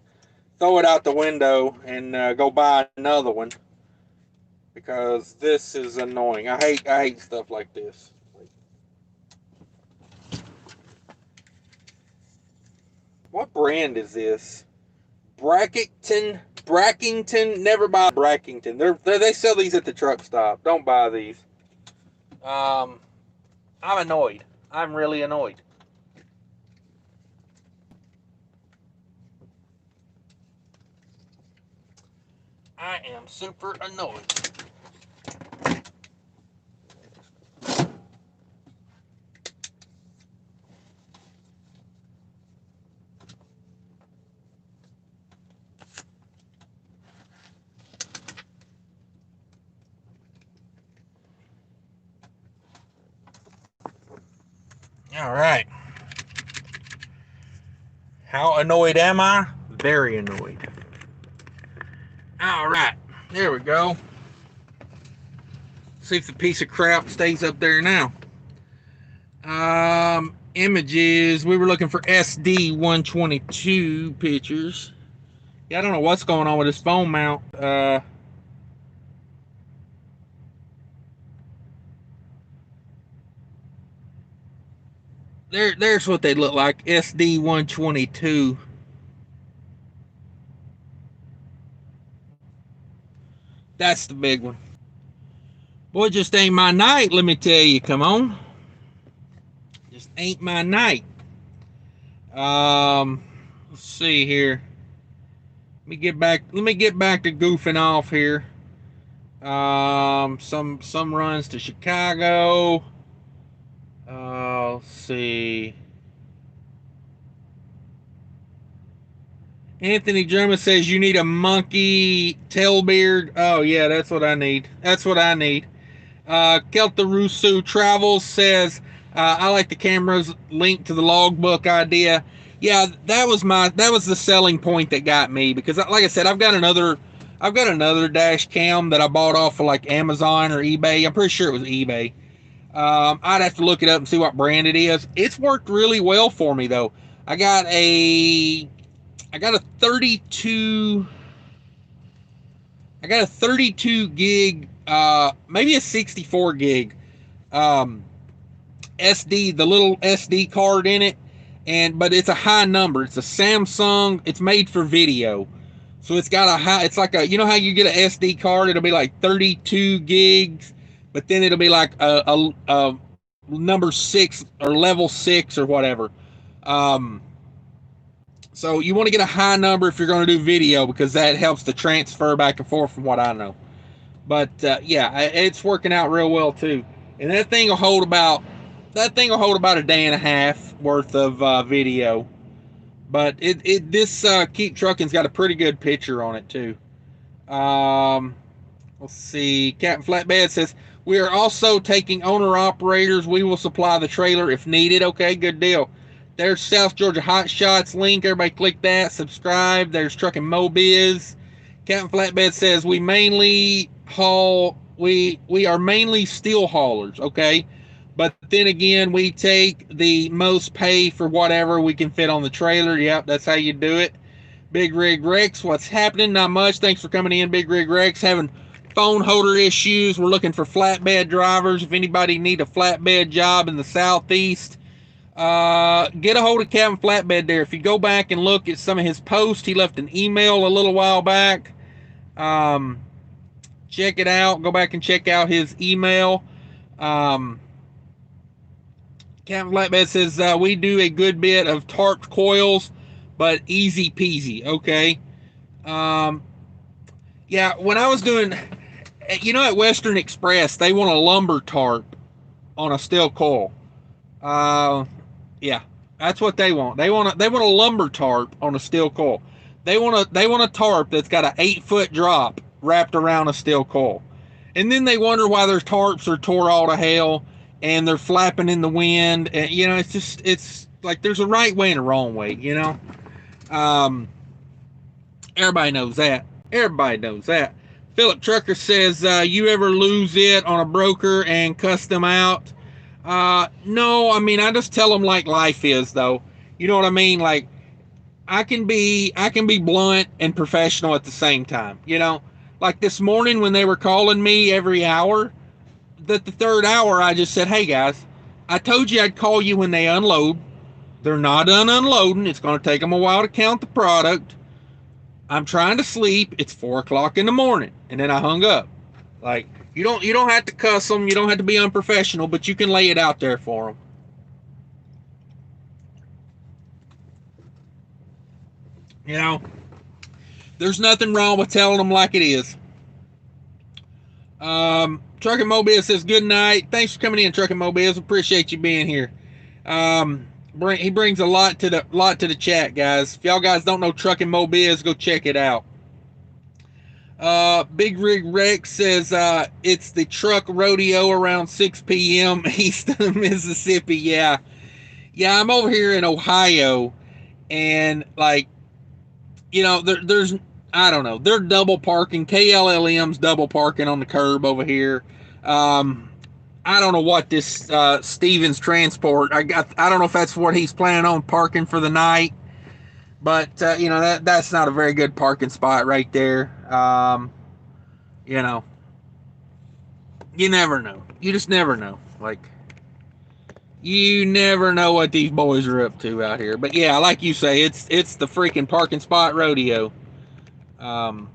throw it out the window and go buy another one because this is annoying. I hate stuff like this. What brand is this? Brackington. Never buy Brackington. They sell these at the truck stop. Don't buy these. I'm annoyed. I'm really annoyed. I am super annoyed. All right. How annoyed am I? Very annoyed. All right. There we go. See if the piece of crap stays up there now. Images. We were looking for SD 122 pictures. Yeah, I don't know what's going on with this phone mount. There's what they look like. SD 122. That's the big one. Boy, just ain't my night, let me tell you. Come on. Just ain't my night. Let's see here. Let me get back to goofing off here. Some runs to Chicago. Let's see. Anthony German says you need a monkey tail beard. Oh yeah, that's what I need. That's what I need. Kelta Rusu Travels says I like the camera's link to the logbook idea. Yeah, that was the selling point that got me, because like I said, I've got another dash cam that I bought off of like Amazon or eBay. I'm pretty sure it was eBay. I'd have to look it up and see what brand it is. It's worked really well for me though. I got a 32 gig, maybe a 64 gig SD, the little SD card in it, but it's a high number. It's a Samsung. It's made for video, so it's got a high. It's like you know how you get an SD card, it'll be like 32 gigs, but then it'll be like a number 6 or level 6 or whatever. So you want to get a high number if you're going to do video, because that helps the transfer back and forth, from what I know. But yeah, it's working out real well too. And that thing will hold about a day and a half worth of video. But this Keep Trucking's got a pretty good picture on it too. Let's see. Captain Flatbed says, we are also taking owner-operators. We will supply the trailer if needed. Okay, good deal. There's South Georgia Hot Shots link. Everybody click that. Subscribe. There's Trucking Mobiz. Captain Flatbed says, we are mainly steel haulers, okay? But then again, we take the most pay for whatever we can fit on the trailer. Yep, that's how you do it. Big Rig Rex, what's happening? Not much. Thanks for coming in, Big Rig Rex. Having phone holder issues. We're looking for flatbed drivers. If anybody need a flatbed job in the southeast, get a hold of Captain Flatbed there. If you go back and look at some of his posts, he left an email a little while back. Check it out. Go back and check out his email. Captain Flatbed says, we do a good bit of tarp coils, but easy peasy, okay? Yeah, when I was doing, at Western Express, they want a lumber tarp on a steel coil. Yeah, that's what they want. They want a lumber tarp on a steel coil. They want a tarp that's got an 8-foot drop wrapped around a steel coil. And then they wonder why their tarps are tore all to hell and they're flapping in the wind. And, it's like there's a right way and a wrong way, Everybody knows that. Everybody knows that. Philip Trucker says, you ever lose it on a broker and cuss them out? No, I mean, I just tell them like life is, though. You know what I mean? Like, I can be blunt and professional at the same time, Like this morning when they were calling me every hour, the third hour, I just said, hey, guys, I told you I'd call you when they unload. They're not done unloading. It's going to take them a while to count the product. I'm trying to sleep. It's 4 o'clock in the morning. And then I hung up. Like, you don't have to cuss them. You don't have to be unprofessional, but you can lay it out there for them. There's nothing wrong with telling them like it is. Trucking Mobiz says, good night. Thanks for coming in, Trucking Mobiz. Appreciate you being here. He brings a lot to the chat, guys. If y'all guys don't know Trucking Mobiz, go check it out. Big Rig Rex says, it's the truck rodeo around 6 p.m. east of Mississippi. Yeah, I'm over here in Ohio, and like, there's, I don't know, they're double parking. KLLM's double parking on the curb over here. I don't know what this Stevens Transport, I don't know if that's what he's planning on parking for the night, but that's not a very good parking spot right there. You never know. You just never know. Like, you never know what these boys are up to out here. But yeah, like you say, it's the freaking parking spot rodeo. Let's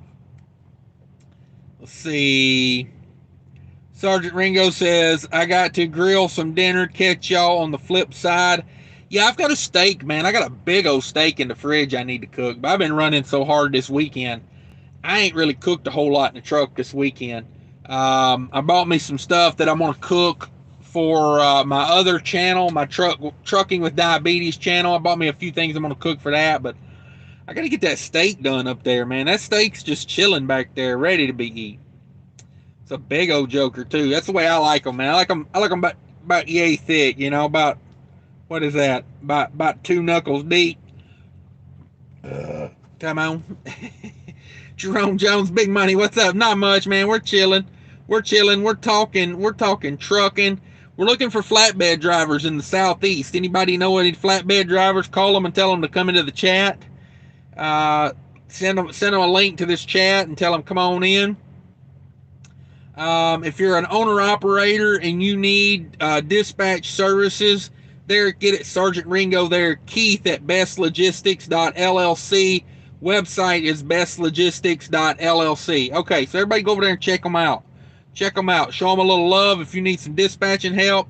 see. Sergeant Ringo says, I got to grill some dinner. Catch y'all on the flip side. Yeah, I've got a steak, man. I got a big old steak in the fridge I need to cook. But I've been running so hard this weekend. I ain't really cooked a whole lot in the truck this weekend. I bought me some stuff that I'm going to cook for my other channel, my Trucking with Diabetes channel. I bought me a few things I'm going to cook for that. But I got to get that steak done up there, man. That steak's just chilling back there, ready to be eaten. It's a big old joker too. That's the way I like them, man. I like them about yay thick, about, what is that? About 2 knuckles deep. Come on. Jerome Jones, Big Money, what's up? Not much, man. We're chilling. We're talking trucking. We're looking for flatbed drivers in the southeast. Anybody know any flatbed drivers? Call them and tell them to come into the chat. Send them a link to this chat and tell them come on in. If you're an owner-operator and you need dispatch services, there, get it, Sergeant Ringo there. Keith at bestlogistics.llc. Website is bestlogistics.llc. Okay, so everybody go over there and check them out. Check them out. Show them a little love if you need some dispatching help.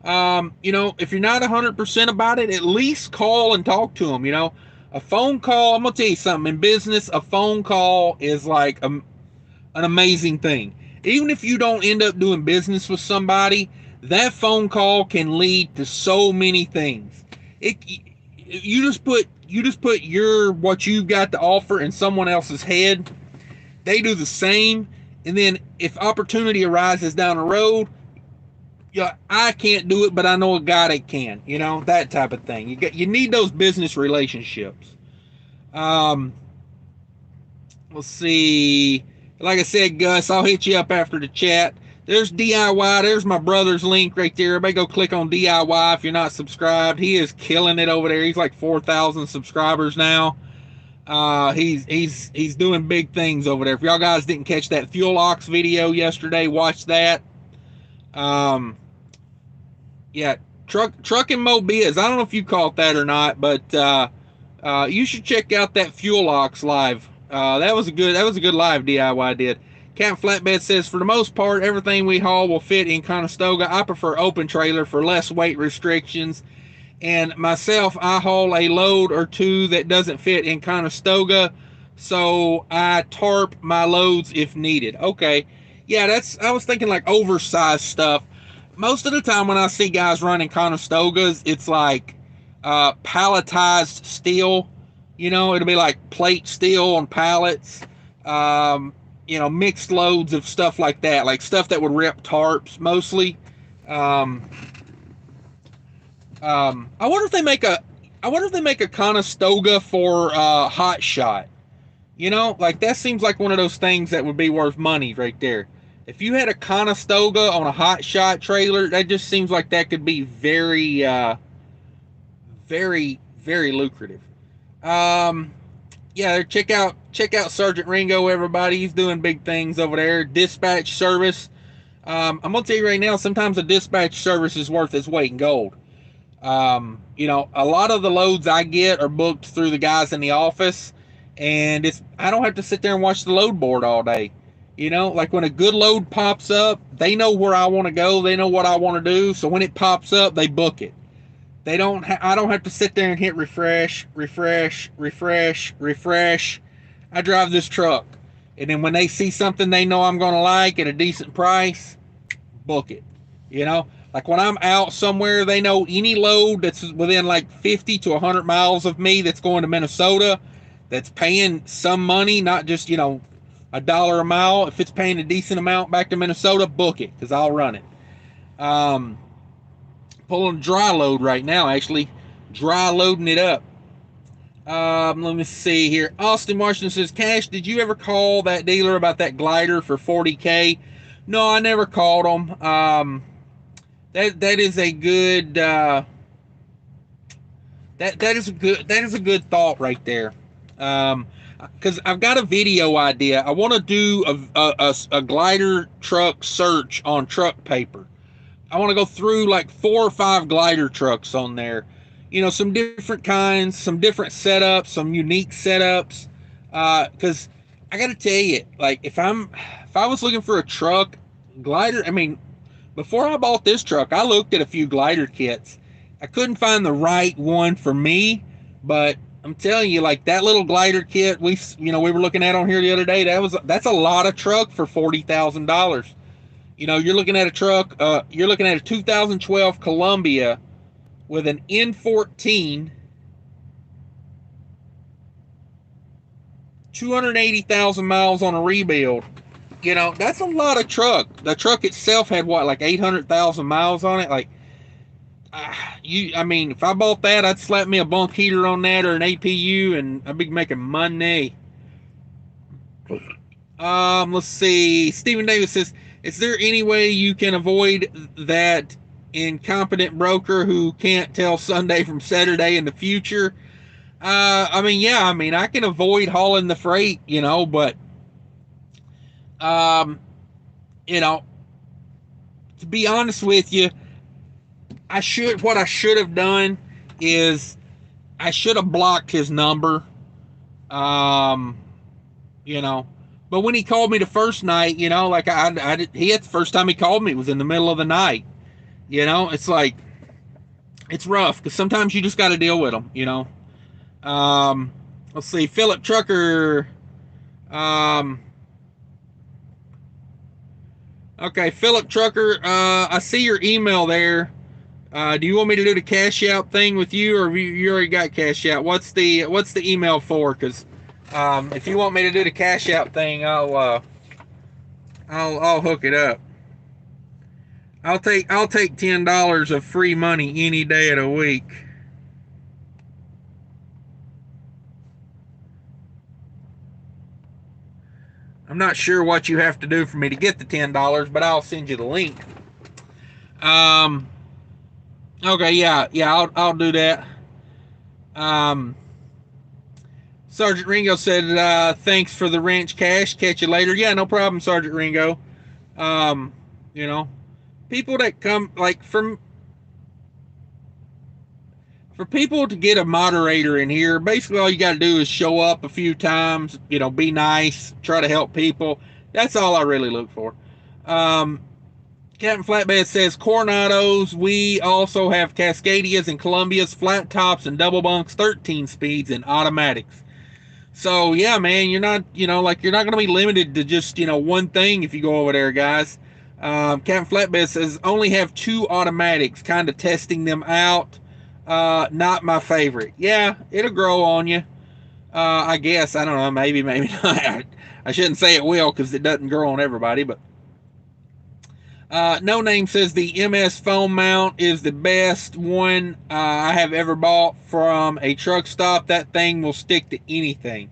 If you're not 100% about it, at least call and talk to them. A phone call, I'm going to tell you something. In business, a phone call is like an amazing thing. Even if you don't end up doing business with somebody, that phone call can lead to so many things. It you just put your what you got to offer in someone else's head. They do the same, and then if opportunity arises down the road, yeah, I can't do it, but I know a guy that can. You know, that type of thing. You need those business relationships. Um, let's see. Like I said, Gus, I'll hit you up after the chat. There's DIY. There's my brother's link right there. Everybody go click on DIY if you're not subscribed. He is killing it over there. He's like 4,000 subscribers now. He's doing big things over there. If y'all guys didn't catch that Fuel Ox video yesterday, watch that. Yeah, trucking Mobiz. I don't know if you caught that or not, but you should check out that Fuel Ox live. That was a good live DIY did. Cat Flatbed says, for the most part, everything we haul will fit in Conestoga. I prefer open trailer for less weight restrictions. And myself, I haul a load or two that doesn't fit in Conestoga, so I tarp my loads if needed. Okay, yeah, I was thinking like oversized stuff. Most of the time when I see guys running Conestogas, it's like palletized steel. You know, it'll be like plate steel on pallets. Mixed loads of stuff like that, like stuff that would rip tarps mostly. I wonder if they make a Conestoga for Hot Shot. You know, like that seems like one of those things that would be worth money right there. If you had a Conestoga on a Hot Shot trailer, that just seems like that could be very, very, very lucrative. Yeah, check out Sergeant Ringo, everybody. He's doing big things over there. Dispatch service. I'm gonna tell you right now, sometimes a dispatch service is worth its weight in gold. A lot of the loads I get are booked through the guys in the office, and I don't have to sit there and watch the load board all day. You know, like when a good load pops up, they know where I want to go, they know what I want to do, so when it pops up, they book it. I don't have to sit there and hit refresh. I drive this truck, and then when they see something they know I'm going to like at a decent price, book it. You know, like when I'm out somewhere, they know any load that's within like 50 to 100 miles of me that's going to Minnesota, that's paying some money, not just, $1 a mile. If it's paying a decent amount back to Minnesota, book it, because I'll run it. Pulling a dry load right now, actually. Dry loading it up. Let me see here. Austin Washington says, Cash, did you ever call that dealer about that glider for $40K? No, I never called them. That is a good that is a good thought right there. Because I've got a video idea. I want to do a glider truck search on truck paper. I want to go through like 4 or 5 glider trucks on there. Some different kinds, some different setups, some unique setups. Because I got to tell you, like if I was looking for a truck glider, before I bought this truck, I looked at a few glider kits. I couldn't find the right one for me, but I'm telling you, like that little glider kit we were looking at on here the other day, that's a lot of truck for $40,000. You're looking at a truck, you're looking at a 2012 Columbia with an N14, 280,000 miles on a rebuild. That's a lot of truck. The truck itself had like 800,000 miles on it. Like, if I bought that, I'd slap me a bunk heater on that or an APU, and I'd be making money. Let's see. Stephen Davis says, is there any way you can avoid that incompetent broker who can't tell Sunday from Saturday in the future? I can avoid hauling the freight, but to be honest with you, what I should have done is I should have blocked his number. But when he called me the first night, he had the first time he called me, it was in the middle of the night. It's like, it's rough because sometimes you just got to deal with them, Let's see, Philip Trucker, Okay, Philip Trucker, I see your email there. Do you want me to do the cash out thing with you, or you already got cash out? What's the email for? Because if you want me to do the cash out thing, I'll hook it up. I'll take $10 of free money any day of the week. I'm not sure what you have to do for me to get the $10, but I'll send you the link. Um. Okay. Yeah. I'll do that. Um. Sergeant Ringo said, "Thanks for the wrench, Cash. Catch you later." Yeah, no problem, Sergeant Ringo. Um. You know, people that come like for people to get a moderator in here, basically all you got to do is show up a few times, be nice, try to help people. That's all I really look for. Um, Captain Flatbed says Coronados. We also have Cascadias and Columbias, flat tops and double bunks, 13 speeds and automatics. So yeah, man, you're not, you're not going to be limited to just, one thing if you go over there, guys. Captain Flatbed says only have 2 automatics, kind of testing them out. Not my favorite. Yeah, it'll grow on you. I guess. I don't know. Maybe not. I shouldn't say it will because it doesn't grow on everybody. But No Name says the MS foam mount is the best one I have ever bought from a truck stop. That thing will stick to anything.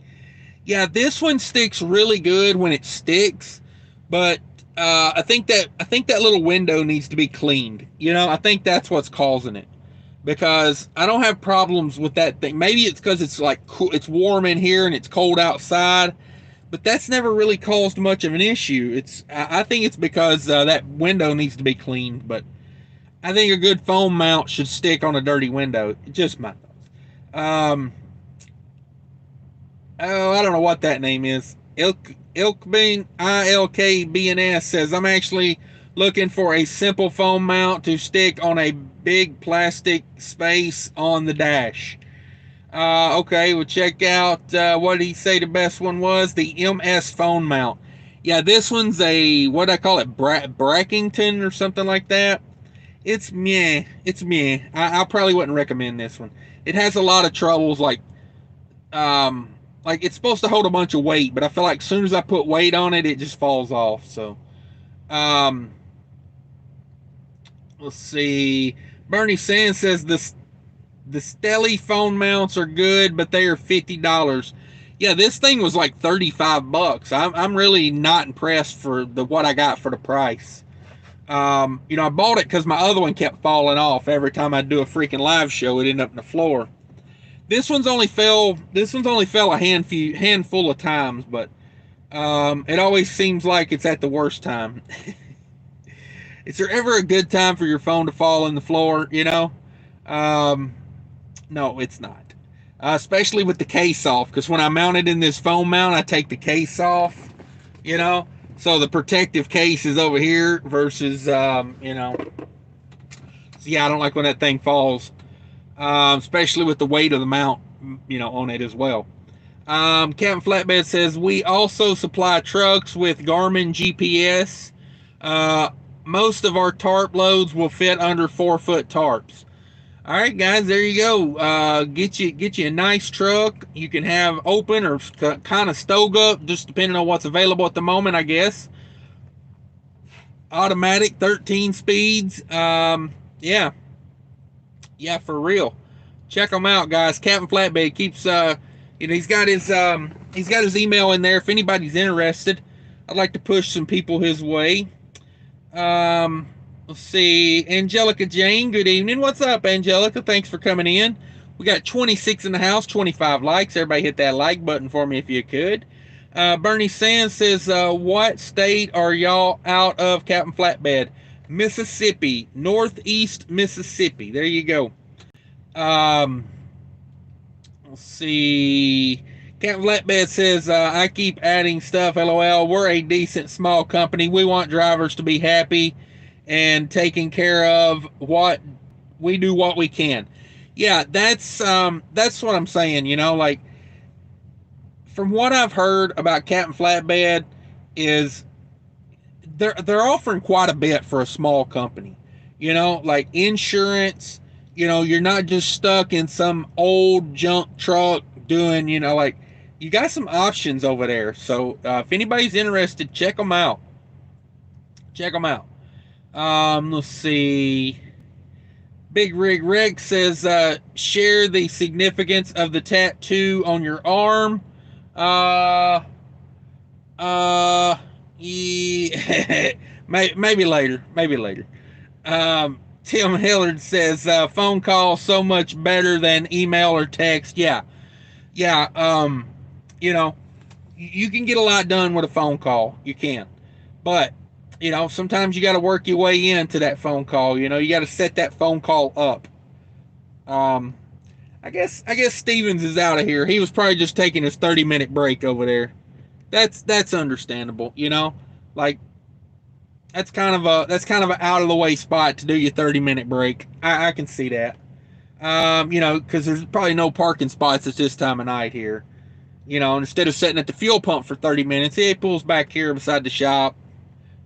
Yeah, this one sticks really good when it sticks, but I think that little window needs to be cleaned. I think that's what's causing it. Because I don't have problems with that thing. Maybe it's because it's like cool, it's warm in here and it's cold outside, but that's never really caused much of an issue. I think it's because that window needs to be cleaned. But I think a good foam mount should stick on a dirty window. Just my thoughts. I don't know what that name is. Ilkbean ILKBNS says I'm actually looking for a simple foam mount to stick on a big plastic space on the dash. Okay, we'll check out what did he say the best one was? The MS phone mount. Yeah, this one's a, what I call it, Brackington or something like that. It's meh. It's meh. I probably wouldn't recommend this one. It has a lot of troubles, like it's supposed to hold a bunch of weight, but I feel like as soon as I put weight on it, it just falls off. So, um, let's see. Bernie Sands says the Stelly phone mounts are good, but they are $50. Yeah, this thing was like $35. I'm really not impressed for what I got for the price. I bought it because my other one kept falling off every time I do a freaking live show. It ended up in the floor. This one's only fell a handful of times, but it always seems like it's at the worst time. Is there ever a good time for your phone to fall on the floor? No, it's not. Especially with the case off, because when I mount it in this foam mount, I take the case off. So the protective case is over here versus So yeah, I don't like when that thing falls. Especially with the weight of the mount, on it as well. Captain Flatbed says we also supply trucks with Garmin GPS. Most of our tarp loads will fit under 4-foot tarps. All right, guys, there you go. Get you a nice truck. You can have open or kind of stove up, just depending on what's available at the moment, I guess. Automatic, 13 speeds. Yeah, for real. Check them out, guys. Captain Flatbed keeps he's got his email in there if anybody's interested. I'd like to push some people his way. Let's see. Angelica Jane, good evening. What's up, Angelica? Thanks for coming in. We got 26 in the house, 25 likes. Everybody hit that like button for me if you could. Bernie Sands says, what state are y'all out of, Captain Flatbed? Mississippi, Northeast Mississippi. There you go. Let's see. Captain Flatbed says, I keep adding stuff, LOL. We're a decent small company. We want drivers to be happy and taking care of what we do, what we can. Yeah, that's what I'm saying. Like from what I've heard about Captain Flatbed is they're offering quite a bit for a small company. You know, like insurance. You know, you're not just stuck in some old junk truck doing. You know, like you got some options over there. So if anybody's interested, check them out. Check them out. Let's see. Big Rig Rex says, share the significance of the tattoo on your arm. Uh, yeah, maybe later. Maybe later. Tim Hillard says, phone call so much better than email or text. Yeah. Yeah. You know, you can get a lot done with a phone call. You can. But, you know, sometimes you got to work your way into that phone call. You know, you got to set that phone call up. I guess Stevens is out of here. He was probably just taking his 30-minute break over there. That's understandable, you know? Like that's kind of an out of the way spot to do your 30-minute break. I can see that. You know, because there's probably no parking spots at this time of night here. You know, instead of sitting at the fuel pump for 30 minutes, he pulls back here beside the shop.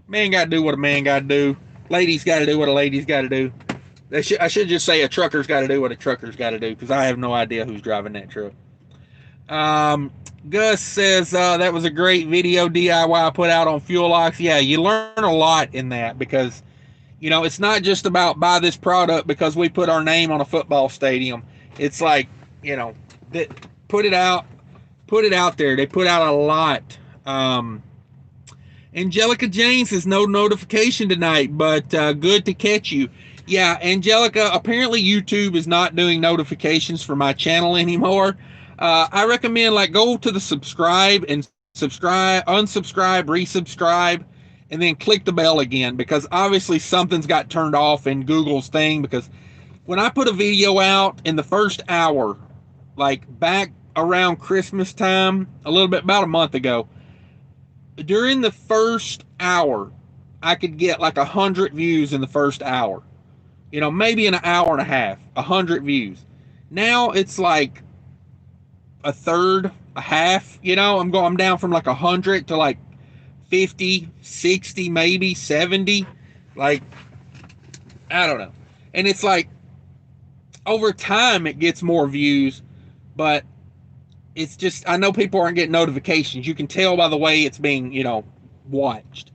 Man got to do what a man got to do. Ladies got to do what a lady's got to do. I should just say a trucker's got to do what a trucker's got to do, because I have no idea who's driving that truck. Gus says, that was a great video DIY I put out on fuel locks. Yeah, you learn a lot in that, because, you know, it's not just about buy this product because we put our name on a football stadium. It's like, you know, that put it out there. They put out a lot. Angelica Jane says, no notification tonight, but good to catch you. Yeah, Angelica, apparently YouTube is not doing notifications for my channel anymore. I recommend, like, go to the subscribe and subscribe, unsubscribe, resubscribe, and then click the bell again, because obviously something's got turned off in Google's thing. Because when I put a video out in the first hour, like back around Christmas time, a little bit, about a month ago, during the first hour, I could get like 100 views in the first hour. You know, maybe in an hour and a half, 100 views. Now it's like a third, a half. You know, I'm down from like 100 to like 50, 60, maybe 70. Like, I don't know. And it's like over time it gets more views, but it's just, I know people aren't getting notifications. You can tell by the way it's being, you know, watched.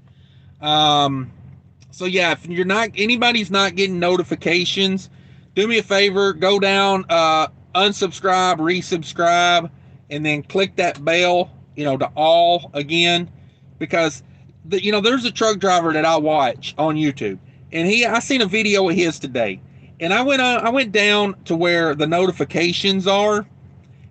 So yeah, if anybody's not getting notifications, do me a favor, go down, unsubscribe, resubscribe, and then click that bell, you know, to all again, because you know, there's a truck driver that I watch on YouTube, and I seen a video of his today, and I went down to where the notifications are,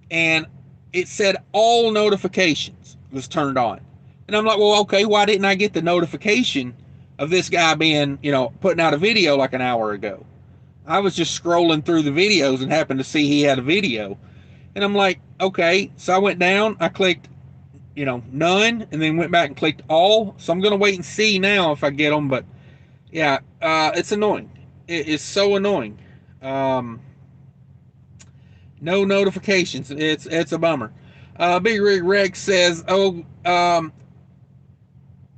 and it said all notifications was turned on, and I'm like, well, okay, why didn't I get the notification of this guy being, you know, putting out a video like an hour ago? I was just scrolling through the videos and happened to see he had a video. And I'm like, okay. So I went down, I clicked, you know, none, and then went back and clicked all. So I'm going to wait and see now if I get them. But yeah, it's annoying. It is so annoying. No notifications. It's a bummer. Big Rig Rex says,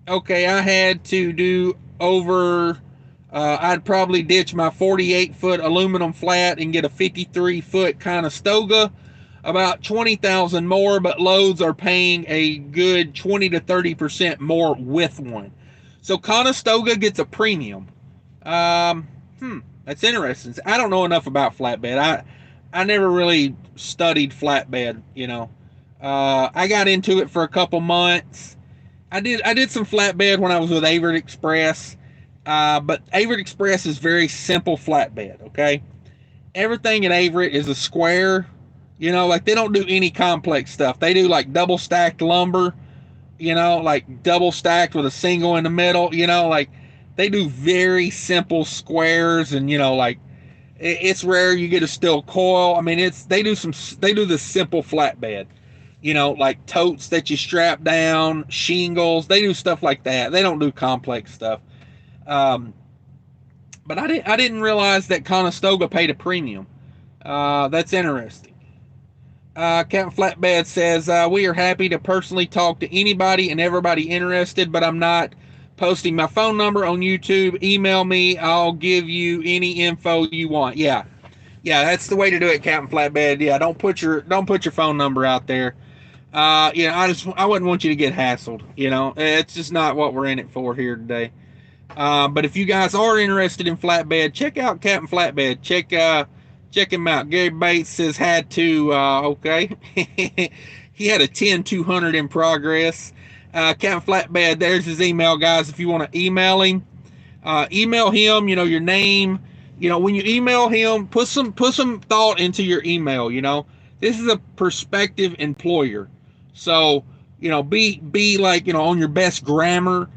okay, I had to do over, I'd probably ditch my 48-foot aluminum flat and get a 53-foot Conestoga, about 20,000 more, but loads are paying a good 20 to 30% more with one. So Conestoga gets a premium. That's interesting. I don't know enough about flatbed. I never really studied flatbed, you know. I got into it for a couple months. I did some flatbed when I was with Averitt Express, but Averitt Express is very simple flatbed, okay? Everything at Averitt is a square, you know, like they don't do any complex stuff. They do like double stacked lumber, you know, like double stacked with a single in the middle, you know, like they do very simple squares, and, you know, like it's rare you get a steel coil. I mean, they do the simple flatbed. You know, like totes that you strap down, shingles. They do stuff like that. They don't do complex stuff. But I didn't realize that Conestoga paid a premium. That's interesting. Captain Flatbed says, we are happy to personally talk to anybody and everybody interested, but I'm not posting my phone number on YouTube. Email me. I'll give you any info you want. Yeah, that's the way to do it, Captain Flatbed. Yeah, don't put your phone number out there. I wouldn't want you to get hassled. It's just not what we're in it for here today. But if you guys are interested in flatbed, check out Captain Flatbed. Check him out. Gary Bates says had to. Okay, he had a 10-200 in progress. Captain Flatbed, there's his email, guys. If you want to email him, email him. Your name. When you email him, put some thought into your email. This is a prospective employer, so be like on your best grammar.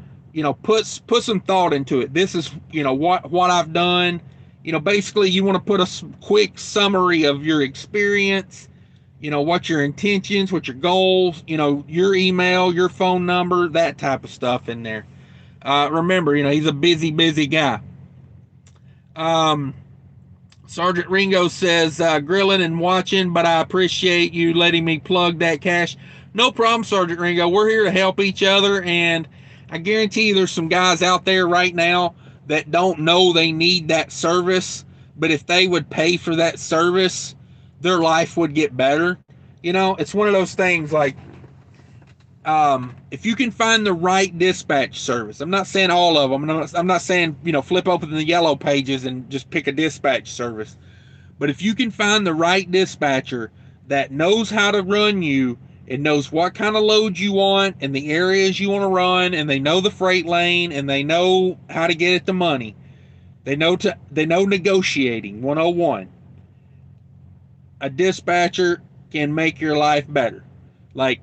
Put some thought into it. This is what I've done. Basically you want to put a quick summary of your experience. What your intentions, what your goals. Your email, your phone number, that type of stuff in there. Remember, he's a busy guy. Sergeant Ringo says, grilling and watching, but I appreciate you letting me plug that cash. No problem, Sergeant Ringo. We're here to help each other, and I guarantee you there's some guys out there right now that don't know they need that service, but if they would pay for that service, their life would get better. It's one of those things like, if you can find the right dispatch service, I'm not saying all of them. I'm not saying, flip open the yellow pages and just pick a dispatch service. But if you can find the right dispatcher that knows how to run you and knows what kind of load you want and the areas you want to run, and they know the freight lane and they know how to get at the money, they know negotiating 101. A dispatcher can make your life better. Like,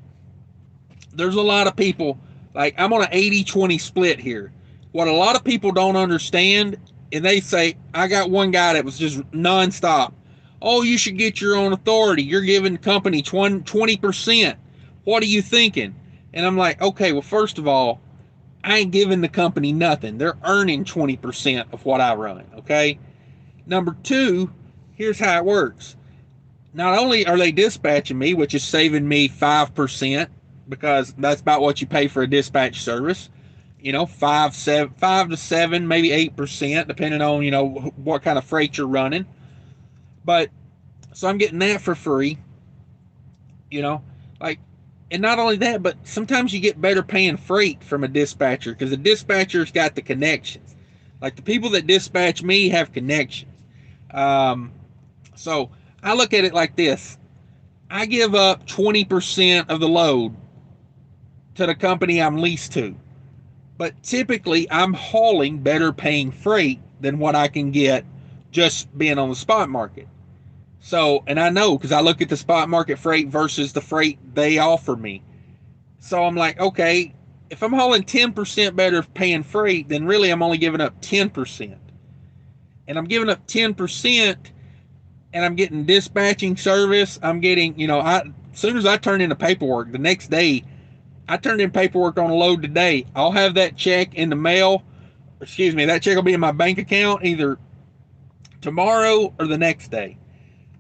there's a lot of people, like, I'm on an 80-20 split here. What a lot of people don't understand, and they say, I got one guy that was just nonstop. Oh, you should get your own authority. You're giving the company 20%. What are you thinking? And I'm like, okay, well, first of all, I ain't giving the company nothing. They're earning 20% of what I run, okay? Number two, here's how it works. Not only are they dispatching me, which is saving me 5%, because that's about what you pay for a dispatch service, 5 to 7, maybe 8%, depending on, what kind of freight you're running. But, so I'm getting that for free, and not only that, but sometimes you get better paying freight from a dispatcher, because the dispatcher's got the connections. Like, the people that dispatch me have connections. So I look at it like this. I give up 20% of the load to the company I'm leased to. But typically, I'm hauling better paying freight than what I can get just being on the spot market. So, and I know, because I look at the spot market freight versus the freight they offer me. So I'm like, okay, if I'm hauling 10% better paying freight, then really I'm only giving up 10%. And I'm giving up 10%, and I'm getting dispatching service. I'm getting, as soon as I turn in the paperwork, the next day, I turned in paperwork on a load today. I'll have that check in the mail. That check will be in my bank account either tomorrow or the next day.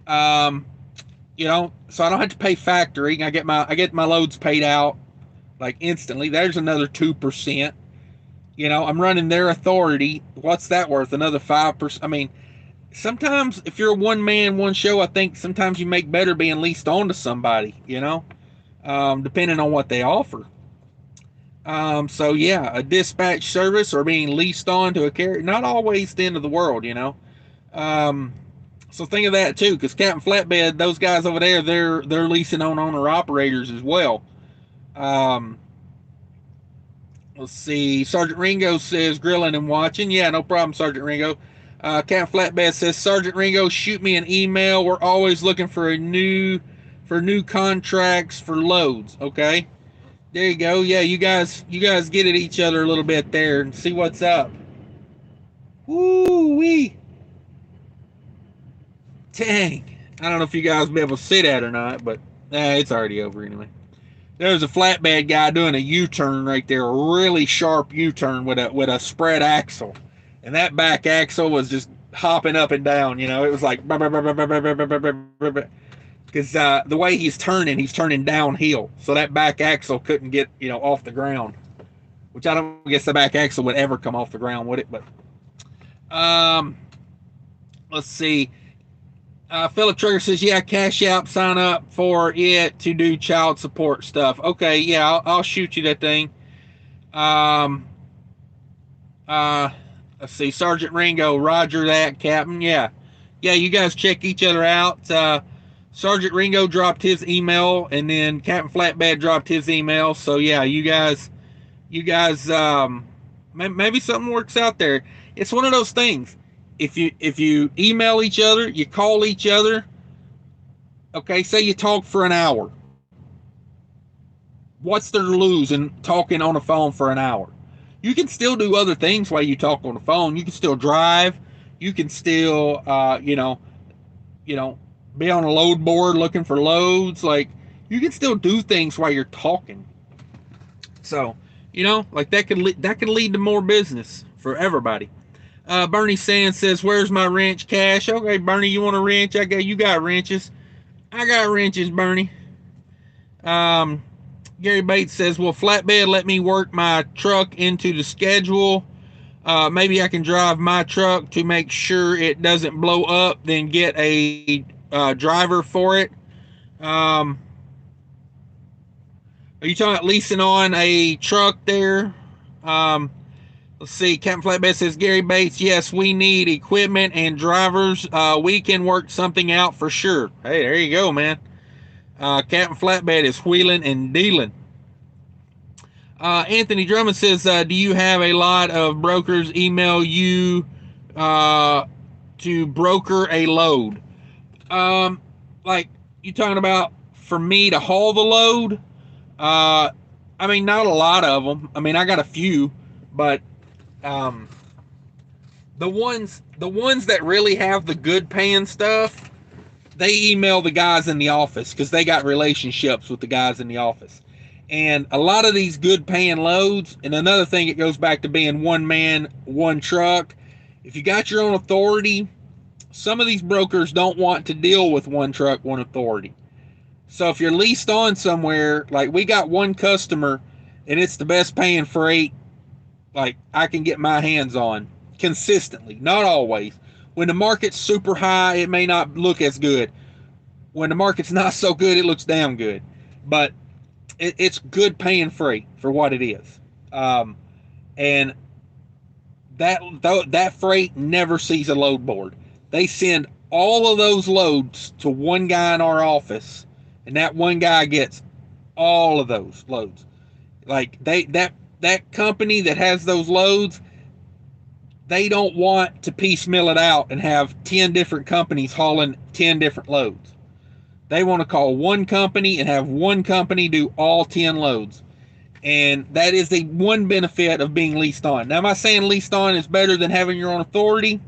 So I don't have to pay factoring. I get my loads paid out like instantly. There's another 2%. I'm running their authority. What's that worth? Another 5%. I mean, sometimes if you're a one man, one show, I think sometimes you make better being leased on to somebody, depending on what they offer. So yeah, a dispatch service or being leased on to a carrier, not always the end of the world, So think of that too, because Captain Flatbed, those guys over there, they're leasing on owner operators as well. Let's see. Sergeant Ringo says grilling and watching. Yeah, no problem, Sergeant Ringo. Captain Flatbed says, Sergeant Ringo, shoot me an email. We're always looking for new contracts for loads. Okay, there you go. Yeah, you guys get at each other a little bit there and see what's up. Woo wee. Dang. I don't know if you guys will be able to see that or not, but it's already over anyway. There's a flatbed guy doing a U-turn right there, a really sharp U-turn with a spread axle. And that back axle was just hopping up and down, it was like, because the way he's turning downhill. So that back axle couldn't get, off the ground, which I don't guess the back axle would ever come off the ground, would it? But let's see. Philip Trigger says, yeah, Cash App, sign up for it to do child support stuff. Okay, yeah, I'll shoot you that thing. Let's see, Sergeant Ringo, roger that, Captain. Yeah, you guys check each other out. Sergeant Ringo dropped his email, and then Captain Flatbed dropped his email. So yeah, you guys, maybe something works out there. It's one of those things. If you email each other, you call each other. Okay, say you talk for an hour. What's there to lose in talking on the phone for an hour? You can still do other things while you talk on the phone. You can still drive. You can still, be on a load board looking for loads. Like, you can still do things while you're talking. So, like that could lead to more business for everybody. Bernie Sands says, "Where's my wrench, Cash?" Okay, Bernie, you want a wrench? You got wrenches. I got wrenches, Bernie. Gary Bates says, "Will Flatbed let me work my truck into the schedule? Maybe I can drive my truck to make sure it doesn't blow up, then get a driver for it." Are you talking about leasing on a truck there? Let's see. Captain Flatbed says, Gary Bates, yes, we need equipment and drivers. We can work something out for sure. Hey, there you go, man. Captain Flatbed is wheeling and dealing. Anthony Drummond says, do you have a lot of brokers email you to broker a load? Like, you talking about for me to haul the load? Not a lot of them. I got a few, but the ones that really have the good paying stuff, they email the guys in the office because they got relationships with the guys in the office. And a lot of these good paying loads, and another thing, it goes back to being one man, one truck. If you got your own authority, some of these brokers don't want to deal with one truck, one authority. So if you're leased on somewhere, like we got one customer and it's the best paying freight like I can get my hands on consistently, not always. When the market's super high, it may not look as good. When the market's not so good, it looks damn good. But it's good paying freight for what it is. And that freight never sees a load board. They send all of those loads to one guy in our office, and that one guy gets all of those loads. Like that company that has those loads, they don't want to piecemeal it out and have 10 different companies hauling 10 different loads. They want to call one company and have one company do all 10 loads. And that is the one benefit of being leased on. Now, am I saying leased on is better than having your own authority?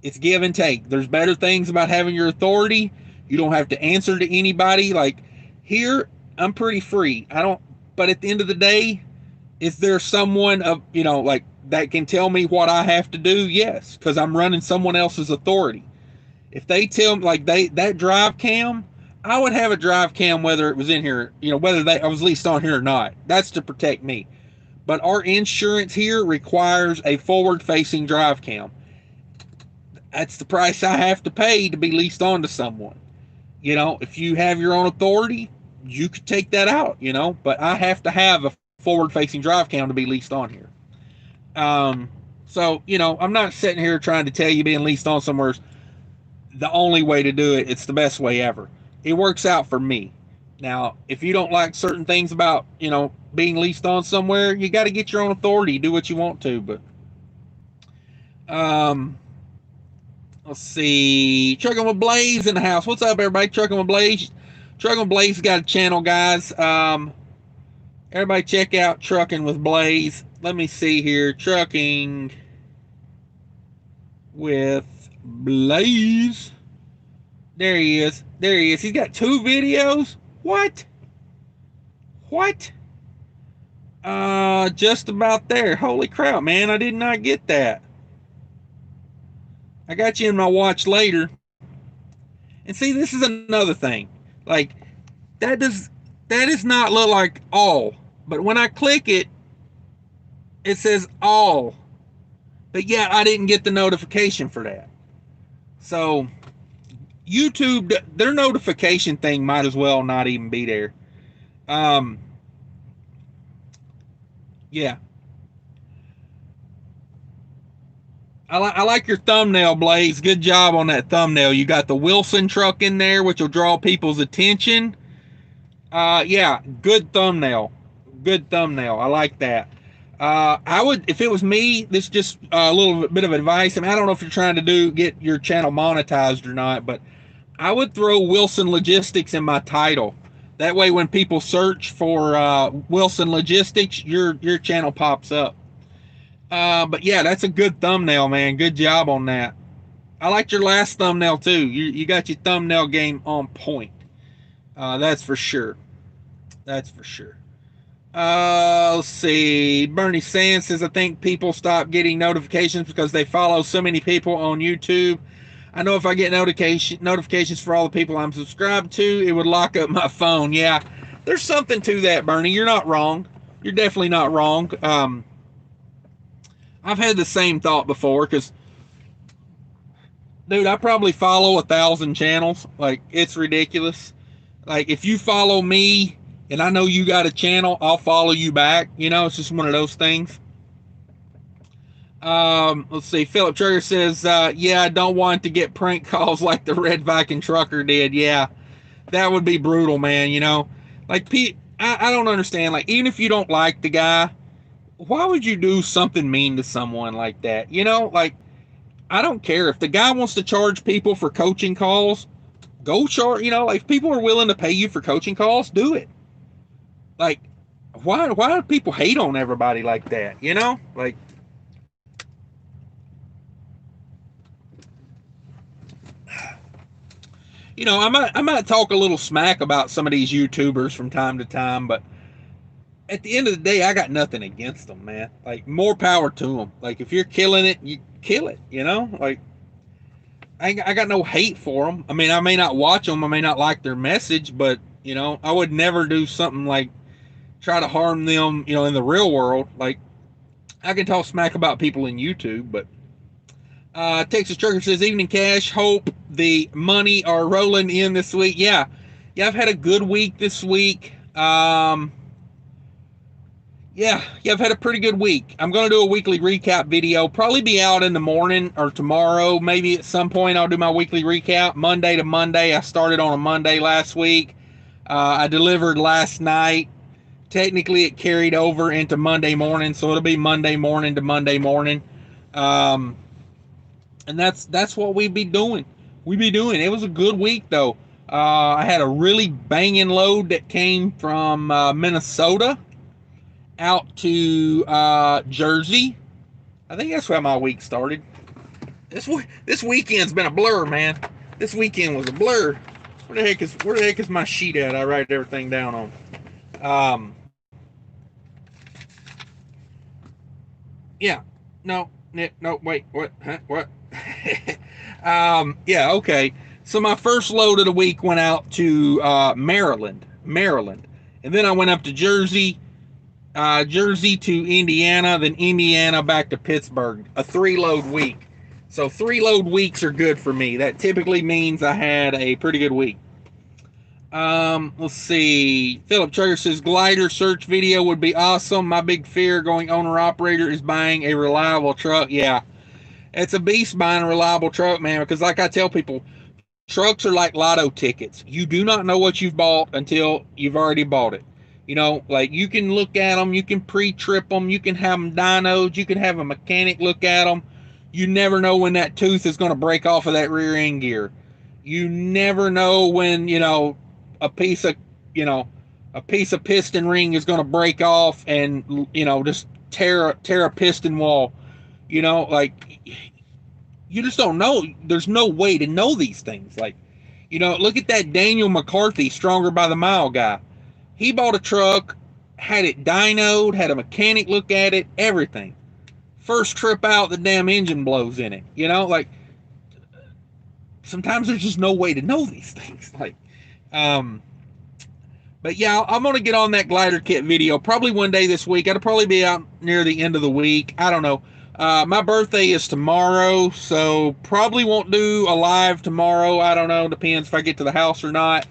It's give and take. There's better things about having your authority. You don't have to answer to anybody. Like here, I'm pretty free. But at the end of the day, is there someone that can tell me what I have to do? Yes, because I'm running someone else's authority. If they tell me that drive cam, I would have a drive cam whether it was in here, whether I was leased on here or not. That's to protect me. But our insurance here requires a forward-facing drive cam. That's the price I have to pay to be leased on to someone. If you have your own authority, you could take that out, but I have to have a forward-facing drive cam to be leased on here. So, I'm not sitting here trying to tell you being leased on somewhere is the only way to do it. It's the best way ever. It works out for me. Now, if you don't like certain things about, being leased on somewhere, you got to get your own authority, do what you want to, but let's see. Trucking with Blaze in the house. What's up, everybody? Trucking with Blaze. Trucking with Blaze got a channel, guys. Everybody check out Trucking with Blaze. Let me see here. Trucking with Blaze. There he is. He's got 2 videos. What? Just about there. Holy crap, man. I did not get that. I got you in my watch later. And see, this is another thing. Like, that does not look like all. But when I click it, It says all. But yeah, I didn't get the notification for that. So YouTube, their notification thing might as well not even be there. Yeah. I like your thumbnail, Blaze. Good job on that thumbnail. You got the Wilson truck in there, which will draw people's attention. Yeah, good thumbnail. Good thumbnail. I like that. I would, if it was me, this is just a little bit of advice. I mean, I don't know if you're trying to get your channel monetized or not, but I would throw Wilson Logistics in my title. That way, when people search for Wilson Logistics, your channel pops up. But yeah, that's a good thumbnail, man. Good job on that. I liked your last thumbnail too. You got your thumbnail game on point. That's for sure. That's for sure. Let's see. Bernie Sands says, I think people stop getting notifications because they follow so many people on YouTube. I know if I get notifications for all the people I'm subscribed to, it would lock up my phone. Yeah, there's something to that, Bernie. You're not wrong. You're definitely not wrong. I've had the same thought before because, dude, I probably follow 1,000 channels. Like, it's ridiculous. Like, if you follow me and I know you got a channel, I'll follow you back. You know, it's just one of those things. Let's see. Philip Trigger says, yeah, I don't want to get prank calls like the Red Viking trucker did. Yeah, that would be brutal, man. You know, like, I don't understand. Like, even if you don't like the guy, why would you do something mean to someone like that? You know, like, I don't care. If the guy wants to charge people for coaching calls, go charge. You know, like, if people are willing to pay you for coaching calls, do it. Like, why do people hate on everybody like that? You know, like, you know, I might talk a little smack about some of these YouTubers from time to time, but at the end of the day, I got nothing against them, man. Like, more power to them. Like, if you're killing it, you kill it. You know, like, I got no hate for them. I mean, I may not watch them, I may not like their message, but you know, I would never do something like try to harm them. You know, in the real world, like, I can talk smack about people in YouTube, but Texas Trucker says, evening Cash, hope the money are rolling in this week. Yeah, I've had a good week this week. Yeah, I've had a pretty good week. I'm going to do a weekly recap video. Probably be out in the morning or tomorrow. Maybe at some point I'll do my weekly recap. Monday to Monday. I started on a Monday last week. I delivered last night. Technically, it carried over into Monday morning, so it'll be Monday morning to Monday morning. And that's what we be doing. It was a good week, though. I had a really banging load that came from Minnesota out to Jersey. I think that's where my week started. This weekend's been a blur, man. This weekend was a blur. Where the heck is my sheet at? I write everything down on. Yeah. No, wait, what? Huh? What? Yeah, okay. So my first load of the week went out to Maryland, and then I went up to Jersey. Jersey to Indiana, then Indiana back to Pittsburgh. A 3-load week. So 3-load weeks are good for me. That typically means I had a pretty good week. Let's see. Philip Traeger says, glider search video would be awesome. My big fear going owner-operator is buying a reliable truck. Yeah, it's a beast buying a reliable truck, man, because like I tell people, trucks are like lotto tickets. You do not know what you've bought until you've already bought it. You know, like, you can look at them, you can pre-trip them, you can have them dynoed, you can have a mechanic look at them. You never know when that tooth is going to break off of that rear end gear. You never know when, you know, a piece of piston ring is going to break off and, you know, just tear a piston wall. You know, like, you just don't know. There's no way to know these things. Like, you know, look at that Daniel McCarthy, Stronger by the Mile guy. He bought a truck, had it dynoed, had a mechanic look at it, everything. First trip out, the damn engine blows in it. You know, like, sometimes there's just no way to know these things. Like, But yeah, I'm gonna get on that glider kit video probably one day this week. It'll probably be out near the end of the week. I don't know. My birthday is tomorrow, so probably won't do a live tomorrow. I don't know. Depends if I get to the house or not.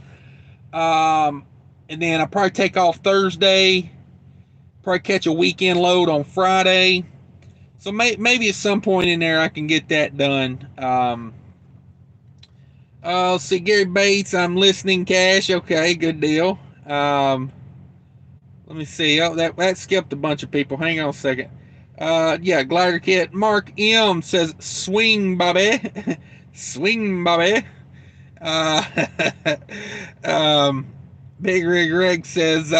And then I'll probably take off Thursday. Probably catch a weekend load on Friday. So maybe at some point in there I can get that done. Let's see, Gary Bates, I'm listening, Cash. Okay, good deal. Let me see. Oh, that skipped a bunch of people. Hang on a second. Yeah, Glider Kit. Mark M says, swing, Bobby. Swing, Bobby. Uh, Big Rig Reg says,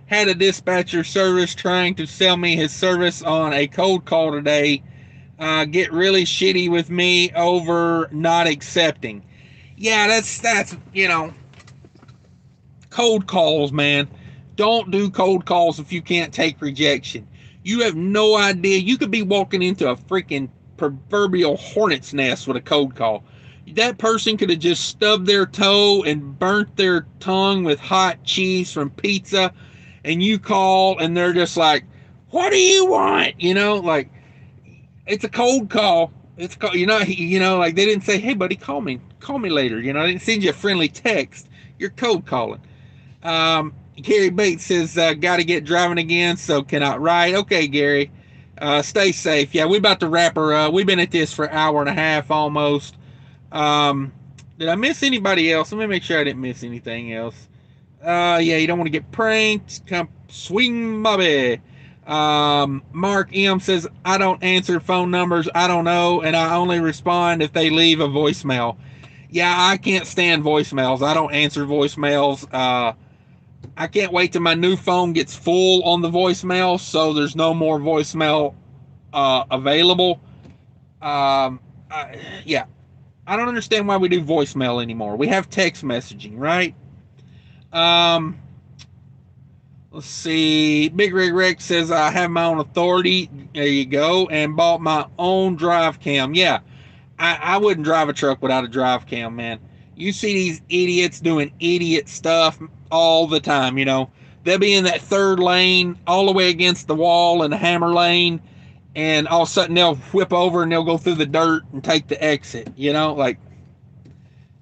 had a dispatcher service trying to sell me his service on a cold call today. Get really shitty with me over not accepting. Yeah, that's cold calls, man. Don't do cold calls if you can't take rejection. You have no idea. You could be walking into a freaking proverbial hornet's nest with a cold call. That person could have just stubbed their toe and burnt their tongue with hot cheese from pizza, and you call and they're just like, what do you want? Like, it's a cold call. It's called, like they didn't say, hey buddy, call me later. They didn't send you a friendly text. You're cold calling. Gary Bates says, got to get driving again, so cannot ride. Okay, Gary, stay safe. Yeah, we about to wrap her up. We've been at this for an hour and a half almost. Did I miss anybody else? Let me make sure I didn't miss anything else. Yeah, you don't want to get pranked. Come swing, Bobby. Mark M says, I don't answer phone numbers I don't know, and I only respond if they leave a voicemail. Yeah, I can't stand voicemails. I don't answer voicemails. I can't wait till my new phone gets full on the voicemail, so there's no more voicemail available. Yeah, I don't understand why we do voicemail anymore. We have text messaging, right? Let's see. Big Rig Rex says, I have my own authority. There you go. And bought my own drive cam. Yeah, I wouldn't drive a truck without a drive cam, man. You see these idiots doing idiot stuff all the time, They'll be in that third lane all the way against the wall in the hammer lane, and all of a sudden they'll whip over and they'll go through the dirt and take the exit, like,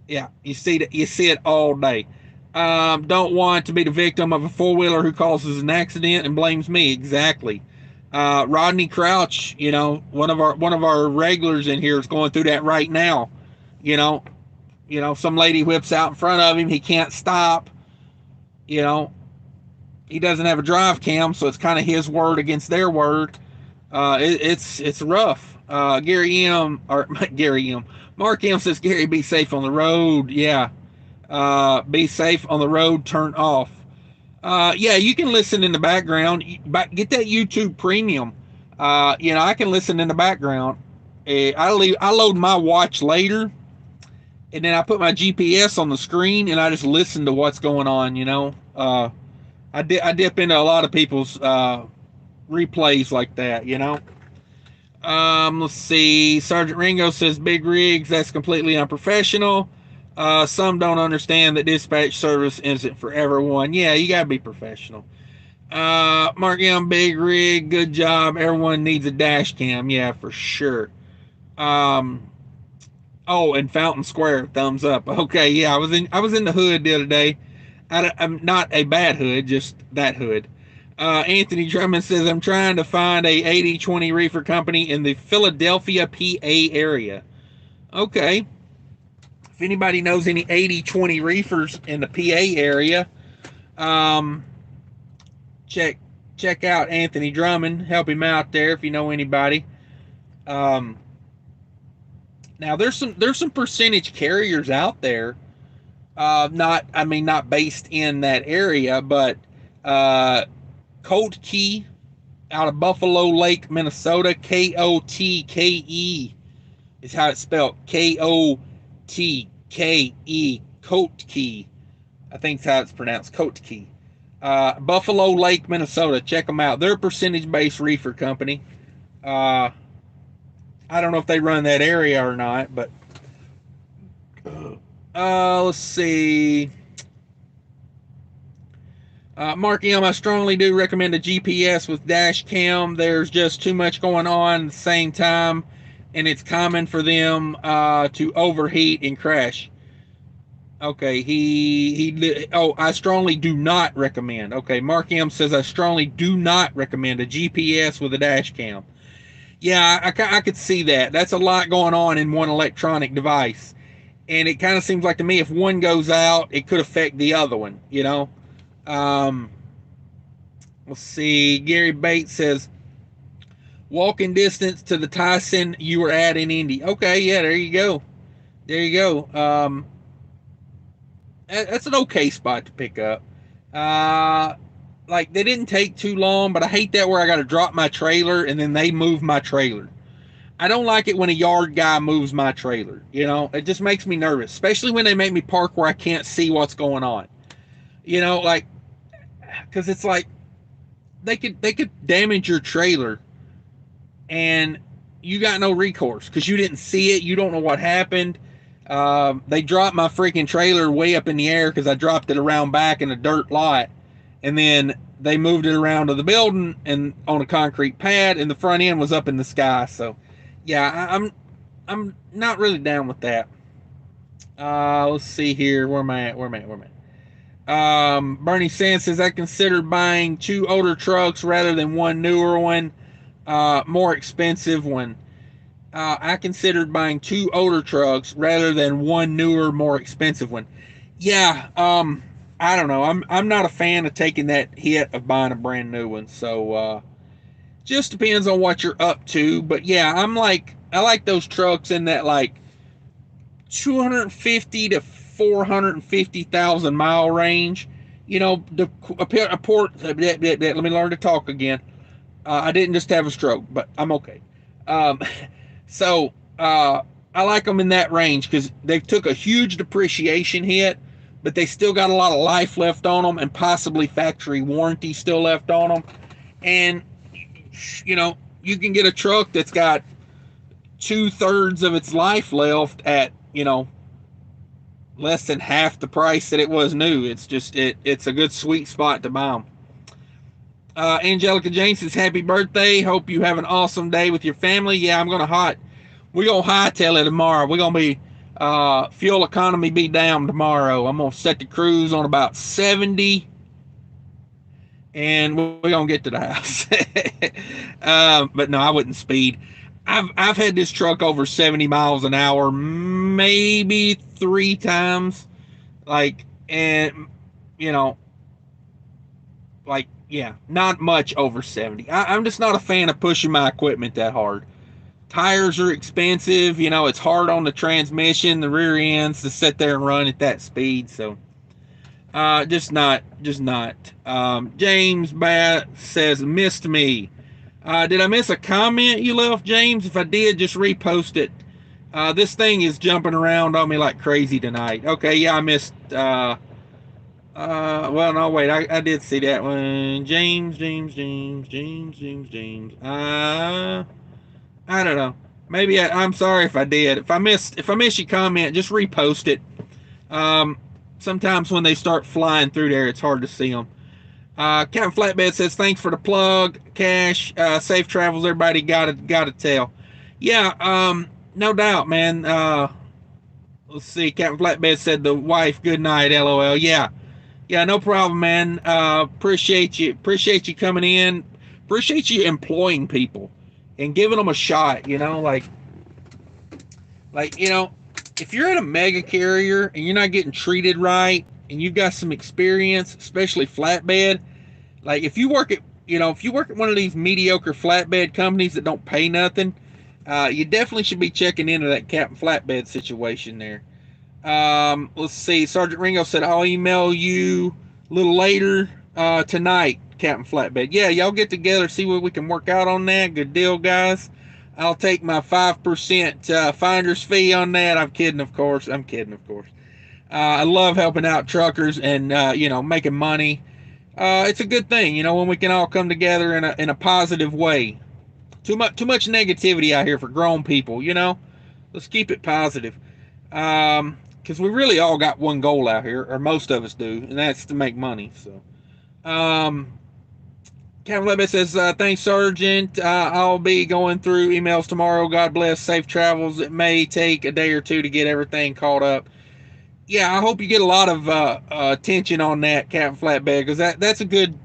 yeah, you see it all day. Don't want to be the victim of a four-wheeler who causes an accident and blames me. Exactly. Rodney Crouch, one of our regulars in here is going through that right now. Some lady whips out in front of him. He can't stop. He doesn't have a drive cam, so it's kind of his word against their word. It's rough. Gary M. Mark M says, Gary, be safe on the road. Yeah. Be safe on the road. Turn off. Yeah, you can listen in the background. Get that YouTube Premium. I can listen in the background. I load my watch later, and then I put my GPS on the screen, and I just listen to what's going on. I dip into a lot of people's replays like that. Let's see. Sergeant Ringo says, Big Rigs, that's completely unprofessional. Some don't understand that dispatch service isn't for everyone. Yeah, you gotta be professional. Mark Young, Big Rig, good job. Everyone needs a dash cam. Yeah, for sure. Oh, and Fountain Square, thumbs up. Okay, yeah, I was in the hood the other day. I'm not a bad hood, just that hood. Anthony Drummond says, I'm trying to find a 80/20 reefer company in the Philadelphia, PA area. Okay. If anybody knows any 80/20 reefers in the PA area, check out Anthony Drummond. Help him out there if you know anybody. Now there's some percentage carriers out there. Not based in that area, but Colt Key out of Buffalo Lake, Minnesota. Kotke is how it's spelled. Kotke, Colt Key. I think that's how it's pronounced. Colt Key. Buffalo Lake, Minnesota. Check them out. They're a percentage-based reefer company. I don't know if they run that area or not, but let's see. Mark M, I strongly do recommend a GPS with dash cam. There's just too much going on at the same time, and it's common for them to overheat and crash. Okay, oh, I strongly do not recommend. Okay, Mark M says I strongly do not recommend a GPS with a dash cam. Yeah, I could see that. That's a lot going on in one electronic device. And it kind of seems like to me if one goes out, it could affect the other one, you know? Um, let's see. Gary Bates says, walking distance to the Tyson you were at in Indy. Okay, yeah, there you go. There you go. That's an okay spot to pick up. Uh, like, they didn't take too long, but I hate that where I got to drop my trailer and then they move my trailer. I don't like it when a yard guy moves my trailer. You know, it just makes me nervous, especially when they make me park where I can't see what's going on. You know, like, because it's like they could damage your trailer, and you got no recourse because you didn't see it. You don't know what happened. They dropped my freaking trailer way up in the air because I dropped it around back in a dirt lot, and then they moved it around to the building and on a concrete pad, and the front end was up in the sky. So, yeah, I'm not really down with that. Let's see here. Where am I at? Where am I at? Where am I at? Bernie Sands says I considered buying two older trucks rather than one newer one, more expensive one. I considered buying two older trucks rather than one newer, more expensive one. Yeah, I don't know. I'm not a fan of taking that hit of buying a brand new one. So just depends on what you're up to. But yeah, I like those trucks in that like 250 to 450,000 mile range. You know, a port. Let me learn to talk again. I didn't just have a stroke, but I'm okay. Um, so I like them in that range because they took a huge depreciation hit, but they still got a lot of life left on them and possibly factory warranty still left on them. And you know, you can get a truck that's got 2/3 of its life left at, you know, less than half the price that it was new. It's just it's a good sweet spot to buy them. Angelica Jane says happy birthday. Hope you have an awesome day with your family. Yeah, we're gonna hightail it tomorrow. We're gonna be fuel economy be down tomorrow. I'm gonna set the cruise on about 70, and we're gonna get to the house. But no, I wouldn't speed. I've had this truck over 70 miles an hour maybe 3 times. Like, and you know, like, yeah, not much over 70. I'm just not a fan of pushing my equipment that hard. Tires are expensive, you know, it's hard on the transmission, the rear ends to sit there and run at that speed. So just not. James Bat says missed me. Did I miss a comment you left, James? If I did, just repost it. This thing is jumping around on me like crazy tonight. Okay, yeah, I missed. Well, no, wait, I did see that one. James. I don't know. Maybe I'm sorry if I did. If I missed your comment, just repost it. Sometimes when they start flying through there, it's hard to see them. Captain Flatbed says thanks for the plug, Cash. Safe travels, everybody. Gotta tell. Yeah, no doubt, man. Let's see. Captain Flatbed said the wife good night. LOL. Yeah, no problem, man. Appreciate you coming in. Appreciate you employing people and giving them a shot. You know, like you know, if you're at a mega carrier and you're not getting treated right and you've got some experience, especially flatbed, like if you work at one of these mediocre flatbed companies that don't pay nothing, you definitely should be checking into that Captain Flatbed situation there. Let's see. Sergeant Ringo said, I'll email you a little later tonight, Captain Flatbed. Yeah, y'all get together, see what we can work out on that. Good deal, guys. I'll take my 5% finder's fee on that. I'm kidding, of course. I love helping out truckers and, making money. It's a good thing, when we can all come together in a positive way. Too much negativity out here for grown people, Let's keep it positive. Because we really all got one goal out here, or most of us do, and that's to make money. So, Captain Flatbed says, thanks, Sergeant. I'll be going through emails tomorrow. God bless. Safe travels. It may take a day or two to get everything caught up. Yeah, I hope you get a lot of attention on that, Captain Flatbed, because that's a good,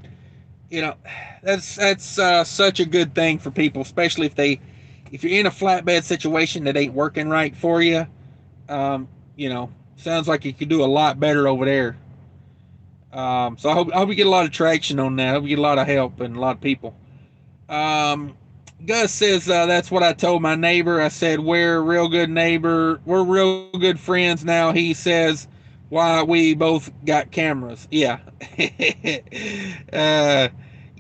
you know, that's such a good thing for people, especially if you're in a flatbed situation that ain't working right for you. You know, sounds like you could do a lot better over there. So I hope you get a lot of traction on that. I hope you get a lot of help and a lot of people. Gus says, that's what I told my neighbor. I said, we're real good neighbor. We're real good friends now. He says, why we both got cameras. Yeah.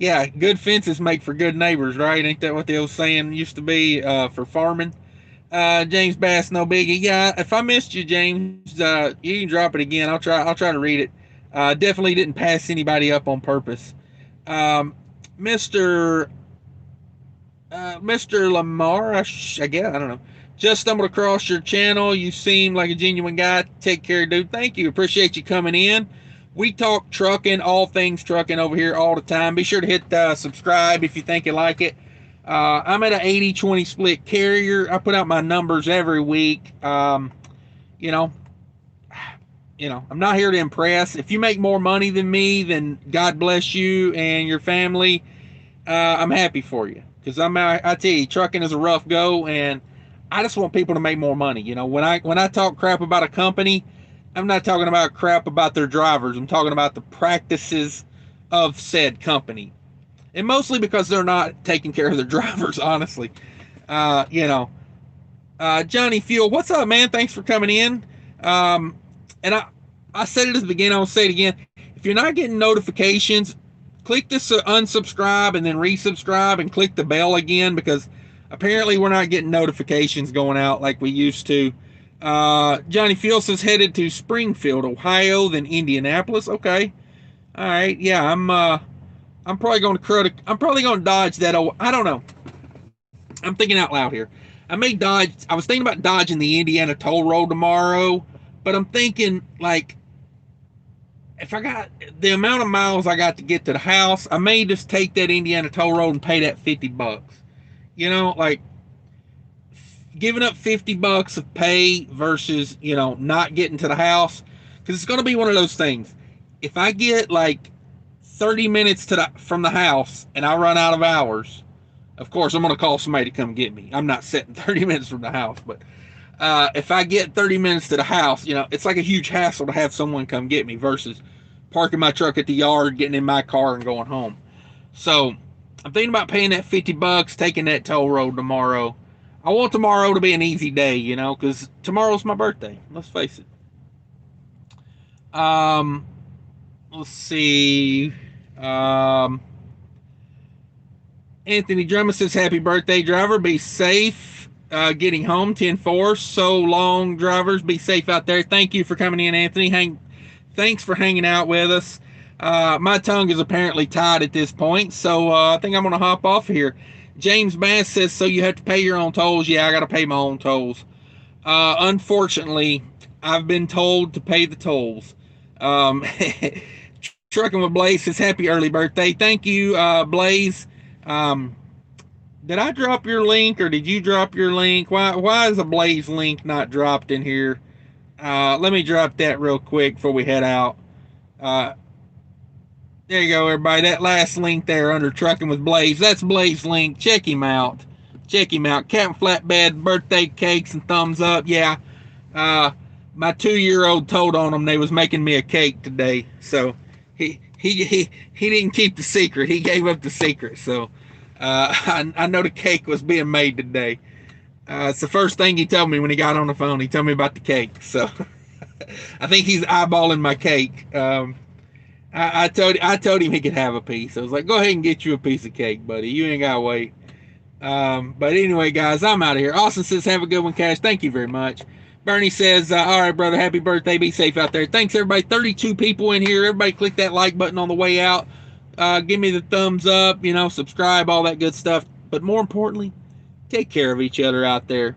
Yeah, good fences make for good neighbors, right? Ain't that what the old saying used to be for farming? James Bass, no biggie. Yeah, if I missed you, James, you can drop it again. I'll try to read it. Definitely didn't pass anybody up on purpose. Um, Mr. Mr. Lamar, I guess, I don't know. Just stumbled across your channel. You seem like a genuine guy. Take care, dude. Thank you. Appreciate you coming in. We talk trucking, all things trucking over here all the time. Be sure to hit subscribe if you think you like it. I'm at an 80-20 split carrier. I put out my numbers every week. You know, I'm not here to impress. If you make more money than me, then God bless you and your family. I'm happy for you, because I tell you, trucking is a rough go, and I just want people to make more money. When I talk crap about a company, I'm not talking about crap about their drivers. I'm talking about the practices of said company, and mostly because they're not taking care of their drivers. Honestly, Johnny Fuel, what's up, man? Thanks for coming in. And I said it at the beginning. I'll say it again. If you're not getting notifications, click this unsubscribe and then resubscribe and click the bell again, because apparently we're not getting notifications going out like we used to. Johnny Fuel says headed to Springfield, Ohio, then Indianapolis. Okay, all right. Yeah, I'm probably going to dodge that. I don't know. I'm thinking out loud here. I was thinking about dodging the Indiana toll road tomorrow, but I'm thinking, like, if I got the amount of miles I got to get to the house, I may just take that Indiana toll road and pay that $50. Like, giving up $50 of pay versus, not getting to the house, because it's going to be one of those things. If I get like 30 minutes from the house and I run out of hours, of course I'm going to call somebody to come get me. I'm not sitting 30 minutes from the house, but if I get 30 minutes to the house, it's like a huge hassle to have someone come get me versus parking my truck at the yard, getting in my car and going home. So I'm thinking about paying that $50, taking that toll road tomorrow. I want tomorrow to be an easy day, because tomorrow's my birthday. Let's face it. Let's see. Anthony Drummond says, happy birthday, driver. Be safe getting home. 10-4. So long, drivers. Be safe out there. Thank you for coming in, Anthony. Thanks for hanging out with us. My tongue is apparently tied at this point, so I think I'm going to hop off here. James Bass says, so you have to pay your own tolls? Yeah, I got to pay my own tolls. Unfortunately, I've been told to pay the tolls. Trucking with Blaze says, happy early birthday. Thank you, Blaze. Did I drop your link, or did you drop your link? Why is a Blaze link not dropped in here? Let me drop that real quick before we head out. There you go, everybody. That last link there under Trucking with Blaze, that's Blaze link. Check him out. Captain Flatbed, birthday cakes and thumbs up. Yeah. My 2-year-old told on him they was making me a cake today. So he didn't keep the secret. He gave up the secret. So I know the cake was being made today. It's the first thing he told me when he got on the phone. He told me about the cake. So I think he's eyeballing my cake. I told him he could have a piece. I was like, go ahead and get you a piece of cake, buddy. You ain't gotta wait. But anyway, guys, I'm out of here. Austin says, have a good one, Cash. Thank you very much. Bernie says, all right, brother, happy birthday. Be safe out there. Thanks, everybody. 32 people in here. Everybody click that like button on the way out. Give me the thumbs up, subscribe, all that good stuff. But more importantly, take care of each other out there.